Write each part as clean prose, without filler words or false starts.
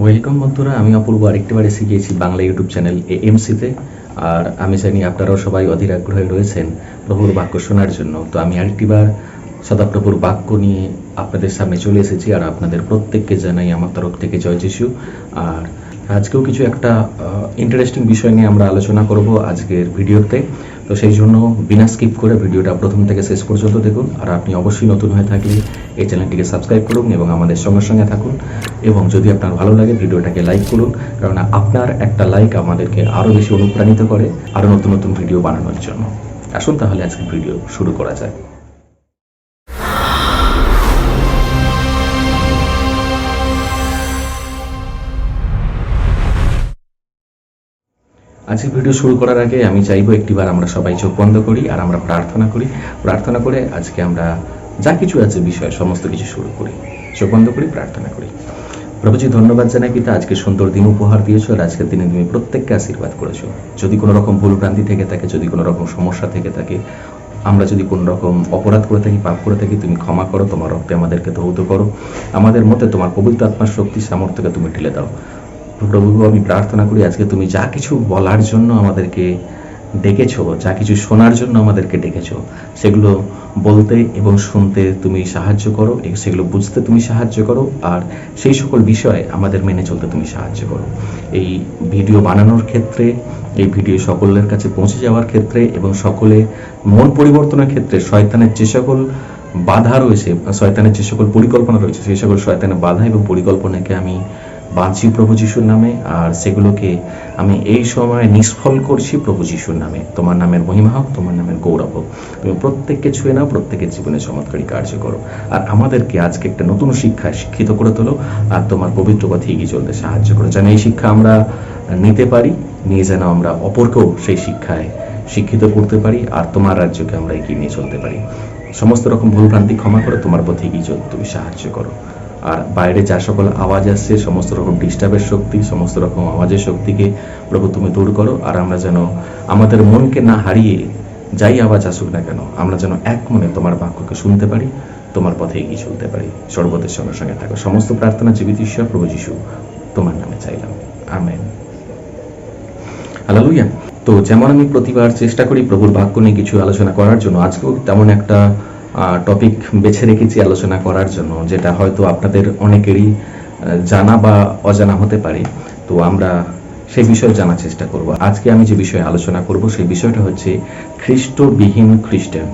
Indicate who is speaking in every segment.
Speaker 1: Welcome বন্ধুরা, আমি অপূর্ব আরেকটিবার এসে গিয়েছি বাংলা ইউটিউব চ্যানেল এএমসিতে। আর আমি জানি আপনারাও সবাই অধীর আগ্রহে রয়েছেন প্রভুর বাক্য শোনার জন্য। তো আমি আরেকটিবার সদাপ্রভুর বাক্য নিয়ে আপনাদের সামনে চলে এসেছি, আর আপনাদের প্রত্যেককে জানাই আমার তরফ থেকে জয় যিশু। আর আজকেও কিছু একটা ইন্টারেস্টিং বিষয় নিয়ে আমরা আলোচনা করব আজকের ভিডিওতে। তো সেই জন্য বিনা স্কিপ করে ভিডিওটা প্রথম থেকে শেষ পর্যন্ত দেখুন। আর আপনি অবশ্যই নতুন হয়ে থাকলে এই চ্যানেলটিকে সাবস্ক্রাইব করুন এবং আমাদের সঙ্গে সঙ্গে থাকুন। এবং যদি আপনার ভালো লাগে ভিডিওটাকে লাইক করুন, কারণ আপনার একটা লাইক আমাদেরকে আরও বেশি অনুপ্রাণিত করে আরও নতুন নতুন ভিডিও বানানোর জন্য। আসুন তাহলে আজকে ভিডিও শুরু করা যায়। আজকে ভিডিও শুরু করার আগে আমি চাইবো একটিবার আমরা সবাই চোখ বন্ধ করি আর আমরা প্রার্থনা করি। প্রার্থনা করে আজকে আমরা যা কিছু আছে বিষয় সমস্ত কিছু শুরু করি। চোখ বন্ধ করি, প্রার্থনা করি। প্রভুজি, ধন্যবাদ জানাই পিতা, আজকে সুন্দর দিন উপহার দিয়েছো, আর আজকের দিনে তুমি প্রত্যেককে আশীর্বাদ করেছো। যদি কোনো রকম ভুল ভ্রান্তি থেকে থাকে, যদি কোনো রকম সমস্যা থেকে থাকে, আমরা যদি কোনো রকম অপরাধ করে থাকি, পাপ করে থাকি, তুমি ক্ষমা করো, তোমার রক্তে আমাদেরকে ধৌত করো। আমাদের মধ্যে তোমার পবিত্র আত্মার শক্তি সামর্থ্যকে তুমি ঢেলে দাও। প্রভু, আমি প্রার্থনা করি আজকে তুমি যা কিছু বলার জন্য আমাদেরকে ডেকেছো, যা কিছু শোনার জন্য আমাদেরকে ডেকেছো, সেগুলো বলতে এবং শুনতে তুমি সাহায্য করো, সেগুলো বুঝতে তুমি সাহায্য করো, আর সেই সকল বিষয়ে আমাদের মেনে চলতে তুমি সাহায্য করো। এই ভিডিও বানানোর ক্ষেত্রে, এই ভিডিও সকলের কাছে পৌঁছে যাওয়ার ক্ষেত্রে এবং সকলে মন পরিবর্তনের ক্ষেত্রে শয়তানের যে সকল বাধা রয়েছে, শয়তানের যে সকল পরিকল্পনা রয়েছে, সেই সকল শয়তানের বাধা এবং পরিকল্পনাকে আমি বাঁধছি প্রভু যিশুর নামে, আর সেগুলোকে আমি এই সময় নিষ্ফল করছি প্রভু যিশুর নামে। তোমার নামের মহিমা হোক, তোমার নামের গৌরব হোক। তুমি প্রত্যেককে ছুঁয়ে নাও, প্রত্যেকের জীবনে চমৎকারী কার্য করো, আর আমাদেরকে আজকে একটা নতুন শিক্ষায় শিক্ষিত করে তোলো, আর তোমার পবিত্র পথে এগিয়ে চলতে সাহায্য করো। যেন এই শিক্ষা আমরা নিতে পারি, নিয়ে যেন আমরা অপরকেও সেই শিক্ষায় শিক্ষিত করতে পারি, আর তোমার রাজ্যকে আমরা এগিয়ে নিয়ে চলতে পারি। সমস্ত রকম ভুলভ্রান্তি ক্ষমা করো, তোমার পথে এগিয়ে চলতে তুমি সাহায্য করো। আর বাইরে যা সকল আওয়াজ আসছে, সমস্ত রকম ডিস্টার্বের শক্তি, সমস্ত রকম আওয়াজের শক্তিকে প্রভু তুমি দূর করো, আর আমরা যেন আমাদের মনকে না হারিয়ে যাই আওয়াজ আসুক না কেন, আমরা যেন এক মনে তোমার বাক্যকে শুনতে পারি, তোমার পথে এগিয়ে চলতে পারি। সর্বদের সঙ্গে সঙ্গে থাকো। সমস্ত প্রার্থনা জীবিত ঈশ্বর প্রভু যিশু তোমার নামে চাইলাম, আমেন। হালেলুয়া। তো যেমন আমি প্রতিবার চেষ্টা করি প্রভুর বাক্য নিয়ে কিছু আলোচনা করার জন্য, আজকেও তেমন একটা টপিক বেছে রেখেছি আলোচনা করার জন্য, যেটা হয়তো আপনাদের অনেকেরই জানা বা অজানা হতে পারে। তো আমরা সেই বিষয়ে জানার চেষ্টা করব। আজকে আমি যে বিষয়ে আলোচনা করব সেই বিষয়টা হচ্ছে খ্রিস্টবিহীন খ্রিস্টান,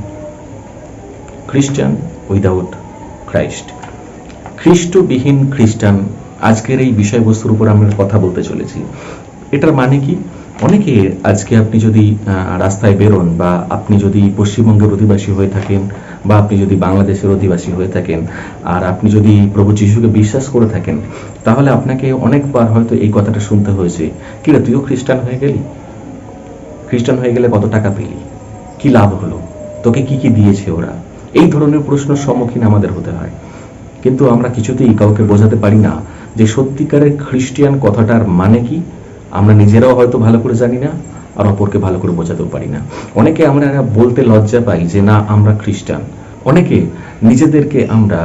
Speaker 1: খ্রিস্টান উইদাউট ক্রাইস্ট। খ্রিস্টবিহীন খ্রিস্টান, আজকের এই বিষয়বস্তুর উপর আমরা কথা বলতে চলেছি। এটার মানে কি? অনেকে আজকে আপনি যদি রাস্তায় বেরোন, বা আপনি যদি পশ্চিমবঙ্গের অধিবাসী হয়ে থাকেন, বা আপনি যদি বাংলাদেশের অধিবাসী হয়ে থাকেন, আর আপনি যদি প্রভু যিশুকে বিশ্বাস করে থাকেন, তাহলে আপনাকে অনেকবার হয়তো এই কথাটা শুনতে হয়েছে, কিরে তুইও খ্রিস্টান হয়ে গেলি? খ্রিস্টান হয়ে গেলে কত টাকা পেলি? কি লাভ হলো? তোকে কি কি দিয়েছে ওরা? এই ধরনের প্রশ্নের সম্মুখীন আমাদের হতে হয়। কিন্তু আমরা কিছুতেই কাউকে বোঝাতে পারি না যে সত্যিকারের খ্রিস্টিয়ান কথাটার মানে কি। আমরা নিজেরাও হয়তো ভালো করে জানি না, আর অপরকে ভালো করে বোঝাতেও পারি না। অনেকে আমরা বলতে লজ্জা পাই যে না আমরা খ্রিস্টান। অনেকে নিজেদেরকে আমরা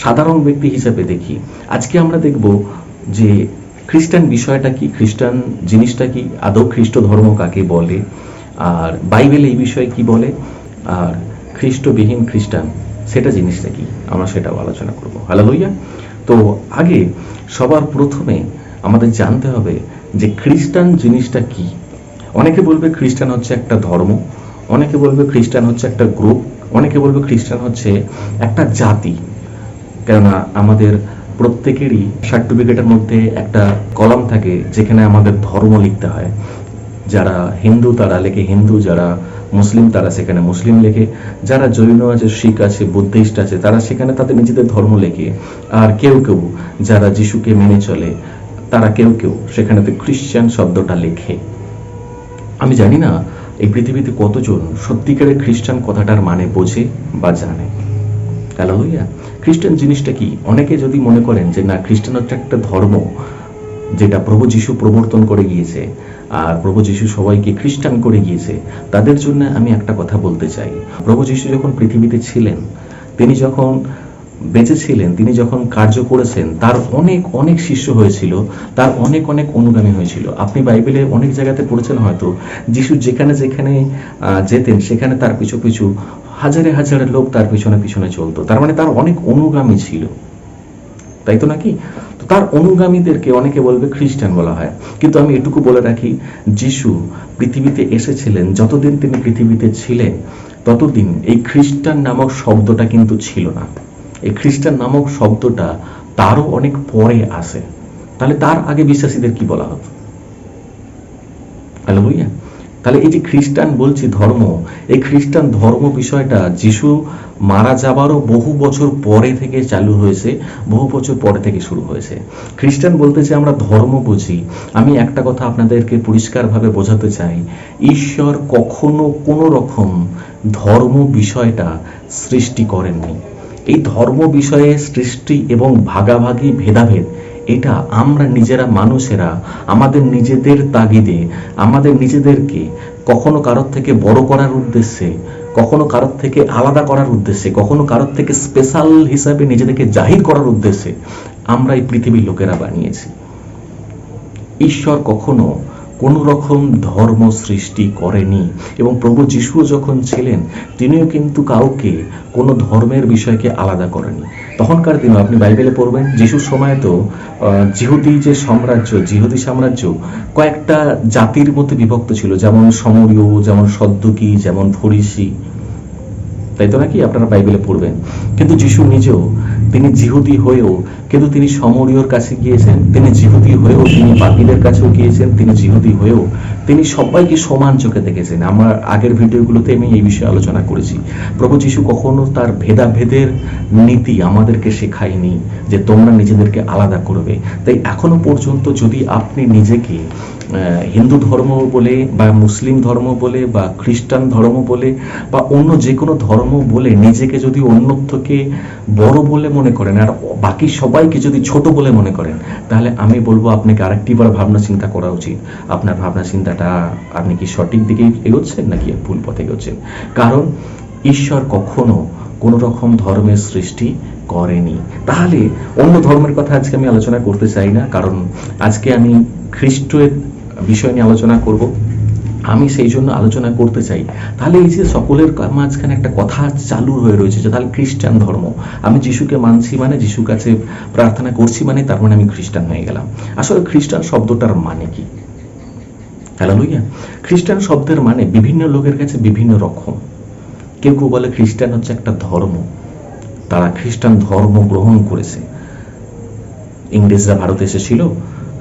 Speaker 1: সাধারণ ব্যক্তি হিসেবে দেখি। আজকে আমরা দেখব যে খ্রিস্টান বিষয়টা কি, খ্রিস্টান জিনিসটা কি, আদৌ খ্রিস্ট ধর্ম কাকে বলে, আর বাইবেল এই বিষয়ে কি বলে, আর খ্রিস্টবিহীন খ্রিস্টান সেটা জিনিসটা কি, আমরা সেটাও আলোচনা করব। হালেলুয়া। তো আগে সবার প্রথমে আমাদের জানতে হবে যে খ্রিস্টান জিনিসটা কি। অনেকে বলবে খ্রিস্টান হচ্ছে একটা ধর্ম, অনেকে বলবে খ্রিস্টান হচ্ছে একটা গ্রুপ, অনেকে বলবে খ্রিস্টান হচ্ছে একটা জাতি। কেননা আমাদের প্রত্যেকেরই সার্টিফিকেটের মধ্যে একটা কলাম থাকে যেখানে আমাদের ধর্ম লিখতে হয়। যারা হিন্দু তারা লেখে হিন্দু, যারা মুসলিম তারা সেখানে মুসলিম লেখে, যারা জৈন আছে, শিখ আছে, বুদ্ধিস্ট আছে, তারা সেখানে তাদের নিজেদের ধর্ম লেখে। আর কেউ কেউ যারা যিশুকে মেনে চলে, তারা কেউ কেউ সেখানেতে খ্রিস্টান শব্দটা লেখে। আমি জানি না এই পৃথিবীতে কতজন সত্যিকারের খ্রিস্টান কথাটার মানে বোঝে বা জানে। হালেলুয়া। খ্রিস্টান জিনিসটা কি? অনেকে যদি মনে করেন যে না খ্রিস্টান হচ্ছে একটা ধর্ম যেটা প্রভু যিশু প্রবর্তন করে গিয়েছে, আর প্রভু যিশু সবাইকে খ্রিস্টান করে গিয়েছে, তাদের জন্য আমি একটা কথা বলতে চাই। প্রভু যিশু যখন পৃথিবীতে ছিলেন, তিনি যখন বেঁচে ছিলেন, তিনি যখন কার্য করেছেন, তার অনেক অনেক শিষ্য হয়েছিল, তার অনেক অনেক অনুগামী হয়েছিল। আপনি বাইবেলে অনেক জায়গাতে পড়েছেন হয়তো, যিশু যেখানে যেখানে যেতেন সেখানে তার পিছু পিছু হাজারে হাজারে লোক তার পিছনে পিছনে চলতো। তার মানে তার অনেক অনুগামী ছিল, তাই তো নাকি? তো তার অনুগামীদেরকে অনেকে বলবে খ্রিস্টান বলা হয়। কিন্তু আমি এটুকু বলে রাখি, যিশু পৃথিবীতে এসেছিলেন, যতদিন তিনি পৃথিবীতে ছিলেন ততদিন এই খ্রিস্টান নামক শব্দটা কিন্তু ছিল না। এই খ্রিস্টান নামক শব্দটা তারও অনেক পরে আসে। তাহলে তার আগে বিশ্বাসীদের কি বলা হতো? হালেলুয়া। তাহলে এই যে খ্রিস্টান বলছি ধর্ম, এই খ্রিস্টান ধর্ম বিষয়টা যিশু মারা যাবারও বহু বছর পরে থেকে চালু হয়েছে, বহু বছর পরে থেকে শুরু হয়েছে। খ্রিস্টান বলতে যে আমরা ধর্ম বুঝি, আমি একটা কথা আপনাদেরকে পরিষ্কারভাবে বোঝাতে চাই, ঈশ্বর কখনো কোনো রকম ধর্ম বিষয়টা সৃষ্টি করেননি। এই ধর্ম বিষয়ে সৃষ্টি এবং ভাগাভাগি ভেদাভেদ, এটা আমরা নিজেরা মানুষেরা আমাদের নিজেদের তাগিদে, আমাদের নিজেদেরকে কখনো কারোর থেকে বড় করার উদ্দেশ্যে, কখনো কারোর থেকে আলাদা করার উদ্দেশ্যে, কখনো কারোর থেকে স্পেশাল হিসাবে নিজেদেরকে জাহির করার উদ্দেশ্যে আমরা এই পৃথিবীর লোকেরা বানিয়েছি। ঈশ্বর কখনো কোনো রকম ধর্ম সৃষ্টি করেনি। এবং প্রভু যিশু যখন ছিলেন, তিনিও কিন্তু কাউকে কোনো ধর্মের বিষয়কে আলাদা করেনি। তখনকার দিনে আপনি বাইবেলে পড়বেন, যিশুর সময় তো জিহুদি যে সাম্রাজ্য, জিহুদি সাম্রাজ্য কয়েকটা জাতির মধ্যে বিভক্ত ছিল, যেমন সমরীয়, যেমন সদ্দুকি, যেমন ফরিসি, তাই তো নাকি? আপনারা বাইবেলে পড়বেন। কিন্তু যিশু নিজেও, তিনি জিহুদি হয়েও কিন্তু তিনি সমরীয়র কাছে গিয়েছেন, তিনি জিহুদি হয়েও তিনি পাপীদের কাছেও গিয়েছেন, তিনি জিহুদি হয়েও তিনি সবাইকে সমান চোখে দেখেছেন। আমার আগের ভিডিওগুলোতে আমি এই বিষয়ে আলোচনা করেছি। প্রভু যিশু কখনো তার ভেদাভেদের নীতি আমাদেরকে শেখায়নি যে তোমরা নিজেদেরকে আলাদা করবে। তাই এখনো পর্যন্ত যদি আপনি নিজেকে হিন্দু ধর্ম বলে বা মুসলিম ধর্ম বলে বা খ্রিস্টান ধর্ম বলে বা অন্য যে কোনো ধর্ম বলে নিজেকে যদি অন্যত্বকে বড় বলে মনে করেন আর বাকি সবাইকে যদি ছোট বলে মনে করেন, তাহলে আমি বলবো আপনাকে আরেকটিবার ভাবনা চিন্তা করা উচিত। আপনার ভাবনা চিন্তাটা, আপনি কি সঠিক দিকে এগোচ্ছেন নাকি ভুল পথে এগোচ্ছেন? কারণ ঈশ্বর কখনো কোনো রকম ধর্মের সৃষ্টি করেনি। তাহলে অন্য ধর্মের কথা আজকে আমি আলোচনা করতে চাই না, কারণ আজকে আমি খ্রিস্টের বিষয় নিয়ে আলোচনা করব। আমি সেই জন্য আলোচনা করতে চাই, তাহলে এই যে সকলের মাঝখানে একটা কথা চালু হয়ে রয়েছে যে তাহলে খ্রিস্টান ধর্ম, আমি যিশুকে মানছি মানে, যিশুর কাছে প্রার্থনা করছি মানে, তার মানে আমি খ্রিস্টান হয়ে গেলাম। আসলে খ্রিস্টান শব্দটার মানে কি? হালেলুয়া। খ্রিস্টান শব্দের মানে বিভিন্ন লোকের কাছে বিভিন্ন রকম। কেউ কেউ বলে খ্রিস্টান হচ্ছে একটা ধর্ম, তারা খ্রিস্টান ধর্ম গ্রহণ করেছে। ইংরেজরা ভারতে এসেছিল,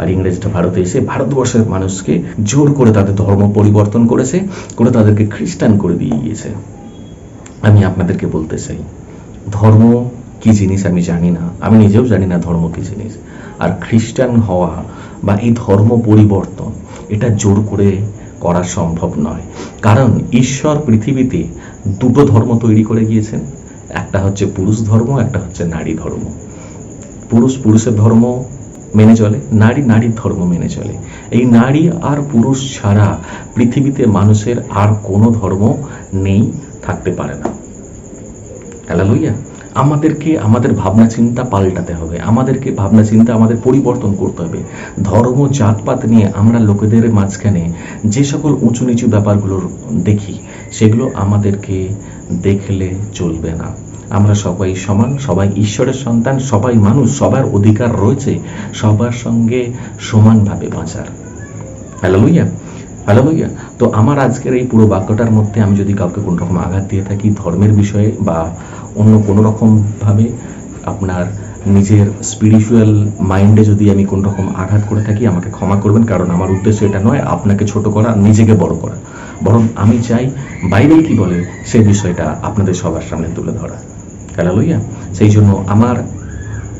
Speaker 1: আর ইংরেজরা ভারতে এসে ভারতবর্ষের মানুষকে জোর করে তাদের ধর্ম পরিবর্তন করেছে, করে তাদেরকে খ্রিস্টান করে দিয়ে গিয়েছে। আমি আপনাদেরকে বলতে চাই, ধর্ম কি জিনিস আমি জানি না, আমি নিজেও জানি না ধর্ম কি জিনিস। আর খ্রিস্টান হওয়া বা এই ধর্ম পরিবর্তন, এটা জোর করে করা সম্ভব নয়। কারণ ঈশ্বর পৃথিবীতে দুটো ধর্ম তৈরি করে গিয়েছেন, একটা হচ্ছে পুরুষ ধর্ম, একটা হচ্ছে নারী ধর্ম। পুরুষ পুরুষের ধর্ম মেনে চলে, নারী নারীর ধর্ম মেনে চলে। এই নারী আর পুরুষ ছাড়া পৃথিবীতে মানুষের আর কোনো ধর্ম নেই, থাকতে পারে না। হালেলুয়া। আমাদেরকে আমাদের ভাবনা চিন্তা পাল্টাতে হবে, আমাদেরকে ভাবনা চিন্তা আমাদের পরিবর্তন করতে হবে। ধর্ম জাতপাত নিয়ে আমরা লোকেদের মাঝখানে যে সকল উঁচু নিচু ব্যাপারগুলো দেখি, সেগুলো আমাদেরকে দেখলে চলবে না। আমরা সবাই সমান, সবাই ঈশ্বরের সন্তান, সবাই মানুষ, সবার অধিকার রয়েছে সবার সঙ্গে সমানভাবে বাঁচার। Hallelujah, hallelujah. তো আমার আজকের এই পুরো বাক্যটার মধ্যে আমি যদি কাউকে কোনো রকম আঘাত দিয়ে থাকি ধর্মের বিষয়ে বা অন্য কোনো রকমভাবে আপনার নিজের স্পিরিচুয়াল মাইন্ডে যদি আমি কোনো রকম আঘাত করে থাকি, আমাকে ক্ষমা করবেন। কারণ আমার উদ্দেশ্য এটা নয় আপনাকে ছোট করা, নিজেকে বড় করা, বরং আমি চাই বাইবেল কি বলে সেই বিষয়টা আপনাদের সবার সামনে তুলে ধরা। হালেলুয়া। সেই জন্য আমার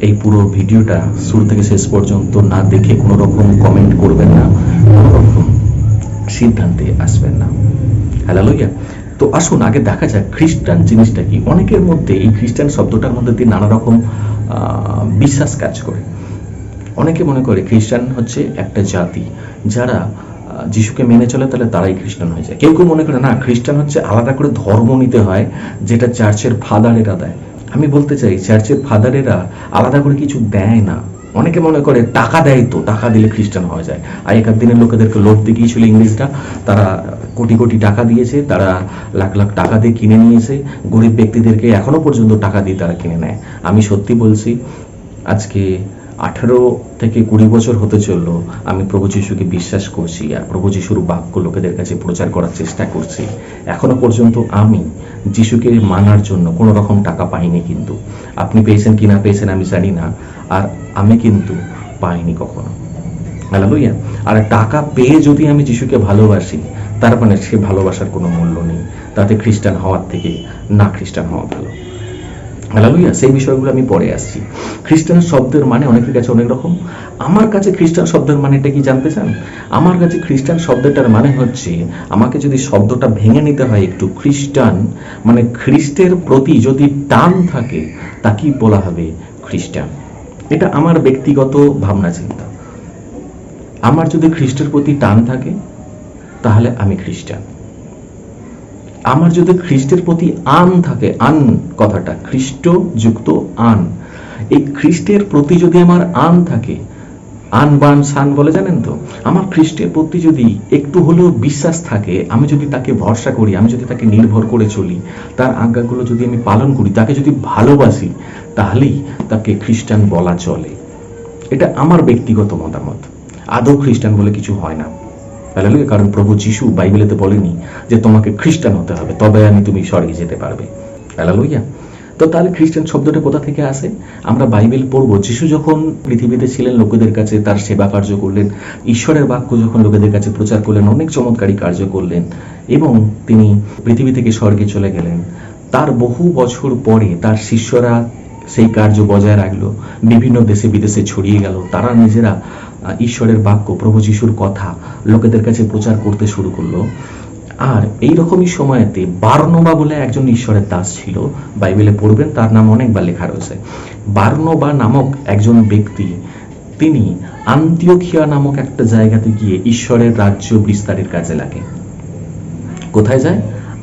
Speaker 1: এই পুরো ভিডিওটা শুরু থেকে শেষ পর্যন্ত না দেখে কোনো রকম কমেন্ট করবেন না, কোনো রকম সিদ্ধান্তে আসবেন না। হালেলুয়া। তো আসুন আগে দেখা যাক খ্রিস্টান জিনিসটা কি। অনেকের মধ্যে এই খ্রিস্টান শব্দটার মধ্যে দিয়ে নানা রকম বিশ্বাস কাজ করে। অনেকে মনে করে খ্রিস্টান হচ্ছে একটা জাতি, যারা যিশুকে মেনে চলে তাহলে তারাই খ্রিস্টান হয়ে যায়। কেউ কেউ মনে করে না, খ্রিস্টান হচ্ছে আলাদা করে ধর্ম নিতে হয়, যেটা চার্চের ফাদারেরা দেয়। আমি বলতে চাই চার্চের ফাদারেরা আলাদা করে কিছু দেয় না। অনেকে মনে করে টাকা দেয়, তো টাকা দিলে খ্রিস্টান হওয়া যায়। আগেকার দিনের লোকেদেরকে লোভ দেখিয়েছিল ইংরেজরা, তারা কোটি কোটি টাকা দিয়েছে, তারা লাখ লাখ টাকা দিয়ে কিনে নিয়েছে, গরিব ব্যক্তিদেরকে এখনো পর্যন্ত টাকা দিয়ে তারা কিনে নেয়। আমি সত্যি বলছি, আজকে 18 থেকে 20 বছর হতে চললো আমি প্রভু যিশুকে বিশ্বাস করছি আর প্রভু যিশুর বাক্য লোকেদের কাছে প্রচার করার চেষ্টা করছি। এখনো পর্যন্ত আমি যিশুকে মানার জন্য কোনো রকম টাকা পাইনি, কিন্তু আপনি পেয়েছেন কি না পেয়েছেন আমি জানি না, আর আমি কিন্তু পাইনি কখনো। হালেলুয়া। আর টাকা পেয়ে যদি আমি যিশুকে ভালোবাসি, তার মানে সে ভালোবাসার কোনো মূল্য নেই। তাতে খ্রিস্টান হওয়ার থেকে না খ্রিস্টান হওয়া ভালো। হালেলুয়া। সেই বিষয়গুলো আমি পরে আসছি। খ্রিস্টান শব্দের মানে অনেকের কাছে অনেক রকম। আমার কাছে খ্রিস্টান শব্দের মানেটা কি জানতে চান? আমার কাছে খ্রিস্টান শব্দটার মানে হচ্ছে, আমাকে যদি শব্দটা ভেঙে নিতে হয় একটু, খ্রিস্টান মানে খ্রিস্টের প্রতি যদি টান থাকে তাকেই বলা হবে খ্রিস্টান। এটা আমার ব্যক্তিগত ভাবনা চিন্তা। আমার যদি খ্রিস্টের প্রতি টান থাকে তাহলে আমি খ্রিস্টান। আমার যদি খ্রিস্টের প্রতি আন থাকে, আন কথাটা খ্রিস্ট যুক্ত আন, এই খ্রিস্টের প্রতি যদি আমার আন থাকে, আন বান সান বলে জানেন তো, আমার খ্রিস্টের প্রতি যদি একটু হলেও বিশ্বাস থাকে, আমি যদি তাকে ভরসা করি, আমি যদি তাকে নির্ভর করে চলি, তার আজ্ঞাগুলো যদি আমি পালন করি, তাকে যদি ভালোবাসি, তাহলেই তাকে খ্রিস্টান বলা চলে। এটা আমার ব্যক্তিগত মতামত। আদৌ খ্রিস্টান বলে কিছু হয় না। হালেলুয়া। কারণ প্রভু যিশু বাইবেলেতে বলেনি যে তোমাকে খ্রিস্টান হতে হবে তবে আমি তুমি স্বর্গে যেতে পারবে। হালেলুয়া। তো তাহলে খ্রিস্টান শব্দটা কোথা থেকে আসে? আমরা বাইবেল পড়বো, যিশু যখন পৃথিবীতে ছিলেন লোকেদের কাছে তার সেবা কার্য করলেন, ঈশ্বরের বাক্য যখন লোকেদের কাছে প্রচার করলেন, অনেক চমৎকারী কার্য করলেন এবং তিনি পৃথিবী থেকে স্বর্গে চলে গেলেন। তার বহু বছর পরে তার শিষ্যরা সেই কার্য বজায় রাখলো, বিভিন্ন দেশে বিদেশে ছড়িয়ে গেল। তারা নিজেরা ঈশ্বরের বাক্য, প্রভু যিশুর কথা লোকেদের কাছে প্রচার করতে শুরু করলো। আর এইরকমই সময়তে বারনবা বলে একজন ঈশ্বরের দাস ছিল, বাইবেলে পড়বেন, তার নাম অনেকবার লেখা রয়েছে। বারনবা নামক একজন ব্যক্তি, তিনি আন্তিওখিয়া নামক একটা জায়গাতে গিয়ে ঈশ্বরের রাজ্য বিস্তারের কাজে লাগে। কোথায় যায়?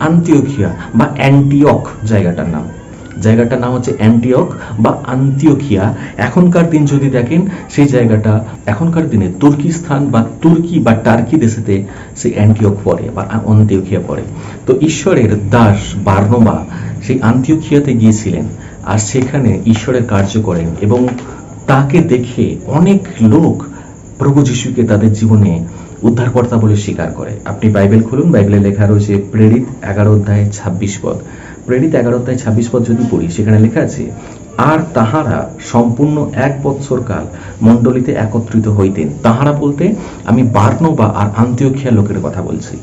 Speaker 1: আন্তিওখিয়া বা অ্যান্টিওক জায়গাটার নাম। জায়গাটার নাম হচ্ছে অ্যান্টিওক বা আন্তিওখিয়া। এখনকার দিন যদি দেখেন সেই জায়গাটা, এখনকার দিনে তুর্কিস্তান বা তুর্কি বা টার্কি দেশেতে সেই অ্যান্টিওক পড়ে বা অন্তিওখিয়া পড়ে। তো ঈশ্বরের দাস বারনবা সেই আন্তিওখিয়াতে গিয়েছিলেন আর সেখানে ঈশ্বরের কার্য করেন এবং তাকে দেখে অনেক লোক প্রভু যিশুকে তাদের জীবনে উদ্ধারকর্তা বলে স্বীকার করে। আপনি বাইবেল খুলুন, বাইবেলে লেখা রয়েছে প্রেরিত 11:26 পদ। প্রেরিত 11:26 যদি পড়ি, সেখানে লেখা আছে, আর তাহারা সম্পূর্ণ 1 বৎসর কাল মণ্ডলীতে একত্রিত হইতেন। তাহারা বলতে আমি বারনবা আর আন্তিওখিয়া লোকের কথা বলছি।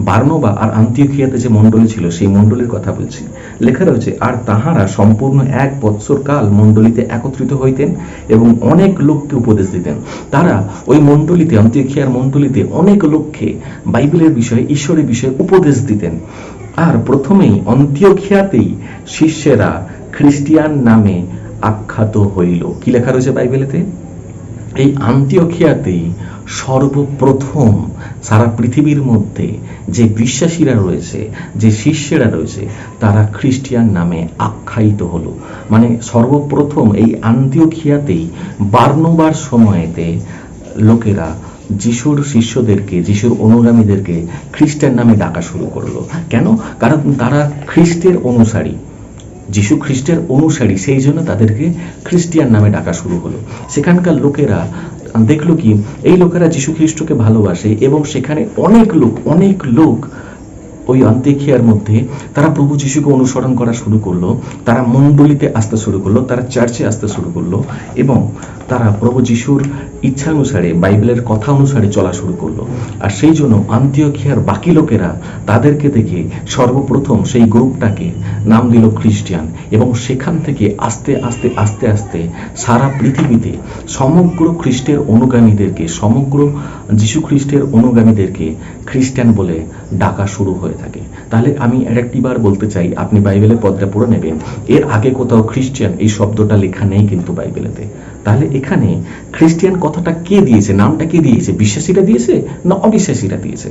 Speaker 1: বারনবা আর আন্তিওখিয়াতে যে মণ্ডলী ছিল সেই মণ্ডলীর কথা বলছি। লেখা রয়েছে, আর তাহারা সম্পূর্ণ 1 বৎসর কাল মণ্ডলীতে একত্রিত হইতেন এবং অনেক লোককে উপদেশ দিতেন। তারা ওই মণ্ডলীতে, আন্তিওখিয়ার মণ্ডলীতে অনেক লোককে বাইবেলের বিষয়ে, ঈশ্বরের বিষয়ে উপদেশ দিতেন। আর প্রথমেই অন্তিওখিয়াতেই শিষ্যেরা খ্রিস্টিয়ান নামে আখ্যাত হইল। কি লেখা রয়েছে বাইবেলেতে? এই আন্তিওখিয়াতেই সর্বপ্রথম সারা পৃথিবীর মধ্যে যে বিশ্বাসীরা রয়েছে, যে শিষ্যেরা রয়েছে, তারা খ্রিস্টিয়ান নামে আখ্যায়িত হলো। মানে সর্বপ্রথম এই আন্তিওখিয়াতেই বারনবার সময়েতে লোকেরা যিশুর শিষ্যদেরকে, যিশুর অনুগামীদেরকে খ্রিস্টান নামে ডাকা শুরু করলো। কেন? কারণ তারা খ্রিস্টের অনুসারী, যিশু খ্রিস্টের অনুসারী, সেই জন্য তাদেরকে খ্রিস্টিয়ান নামে ডাকা শুরু হলো। সেখানকার লোকেরা দেখলো কি, এই লোকেরা যিশু খ্রিস্টকে ভালোবাসে এবং সেখানে অনেক লোক ওই আন্তিওখিয়ার মধ্যে তারা প্রভু যিশুকে অনুসরণ করা শুরু করলো। তারা মণ্ডলীতে আসতে শুরু করলো, তারা চার্চে আসতে শুরু করলো এবং তারা প্রভু যিশুর ইচ্ছা অনুসারে, বাইবেলের কথা অনুসারে চলা শুরু করলো। আর সেই জন্য আন্তিওখিয়ার বাকি লোকেরা তাদেরকে দেখে সর্বপ্রথম সেই গ্রুপটাকে নাম দিল খ্রিস্টিয়ান এবং সেখান থেকে আস্তে আস্তে আস্তে আস্তে সারা পৃথিবীতে সমগ্র খ্রিস্টের অনুগামীদেরকে, সমগ্র যিশু খ্রিস্টের অনুগামীদেরকে খ্রিস্টান বলে ডাকা শুরু হয়ে থাকে। তাহলে আমি আরেকটিবার বলতে চাই, আপনি বাইবেলের পদটা পড়ে নেবেন, এর আগে কোথাও খ্রিস্টান এই শব্দটা লেখা নেই কিন্তু বাইবেলেতে। তাহলে এখানে খ্রিস্টিয়ান কথাটা কে দিয়েছে, নামটা কে দিয়েছে? বিশ্বাসীরা দিয়েছে না অবিশ্বাসীরা দিয়েছে?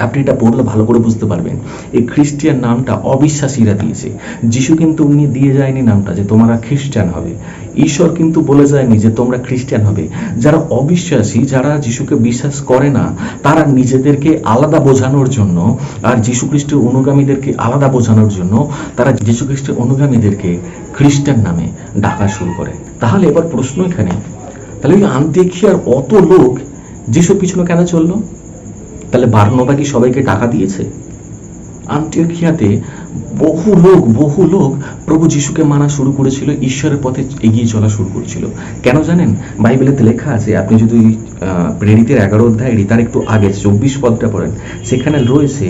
Speaker 1: আপনি এটা পড়লে ভালো করে বুঝতে পারবেন। এই খ্রিস্টিয়ান নামটা অবিশ্বাসীরা দিয়েছে। যিশু কিন্তু উনি দিয়ে যায়নি নামটা যে তোমরা খ্রিস্টান হবে। ঈশ্বর কিন্তু বলে যায়নি যে তোমরা খ্রিস্টান হবে। যারা অবিশ্বাসী, যারা যিশুকে বিশ্বাস করে না, তারা নিজেদেরকে আলাদা বোঝানোর জন্য আর যীশু খ্রিস্টের অনুগামীদেরকে আলাদা বোঝানোর জন্য তারা যীশু খ্রিস্টের অনুগামীদেরকে খ্রিস্টান নামে ডাকা শুরু করে। তাহলে এবার প্রশ্ন এখানে, তাহলে ওই আন্তিওখিয়ার অত লোক যিশুর পিছনে কেন চললো? তাহলে বারনবা কি সবাইকে টাকা দিয়েছে? আন্তিওখিয়াতে বহু লোক প্রভু যিশুকে মানা শুরু করেছিল, ঈশ্বরের পথে এগিয়ে চলা শুরু করেছিল। কেন জানেন? বাইবেলেতে লেখা আছে, আপনি যদি প্রেরিতের 11 অধ্যায় তার একটু আগে 24 পদটা পড়েন, সেখানে রয়েছে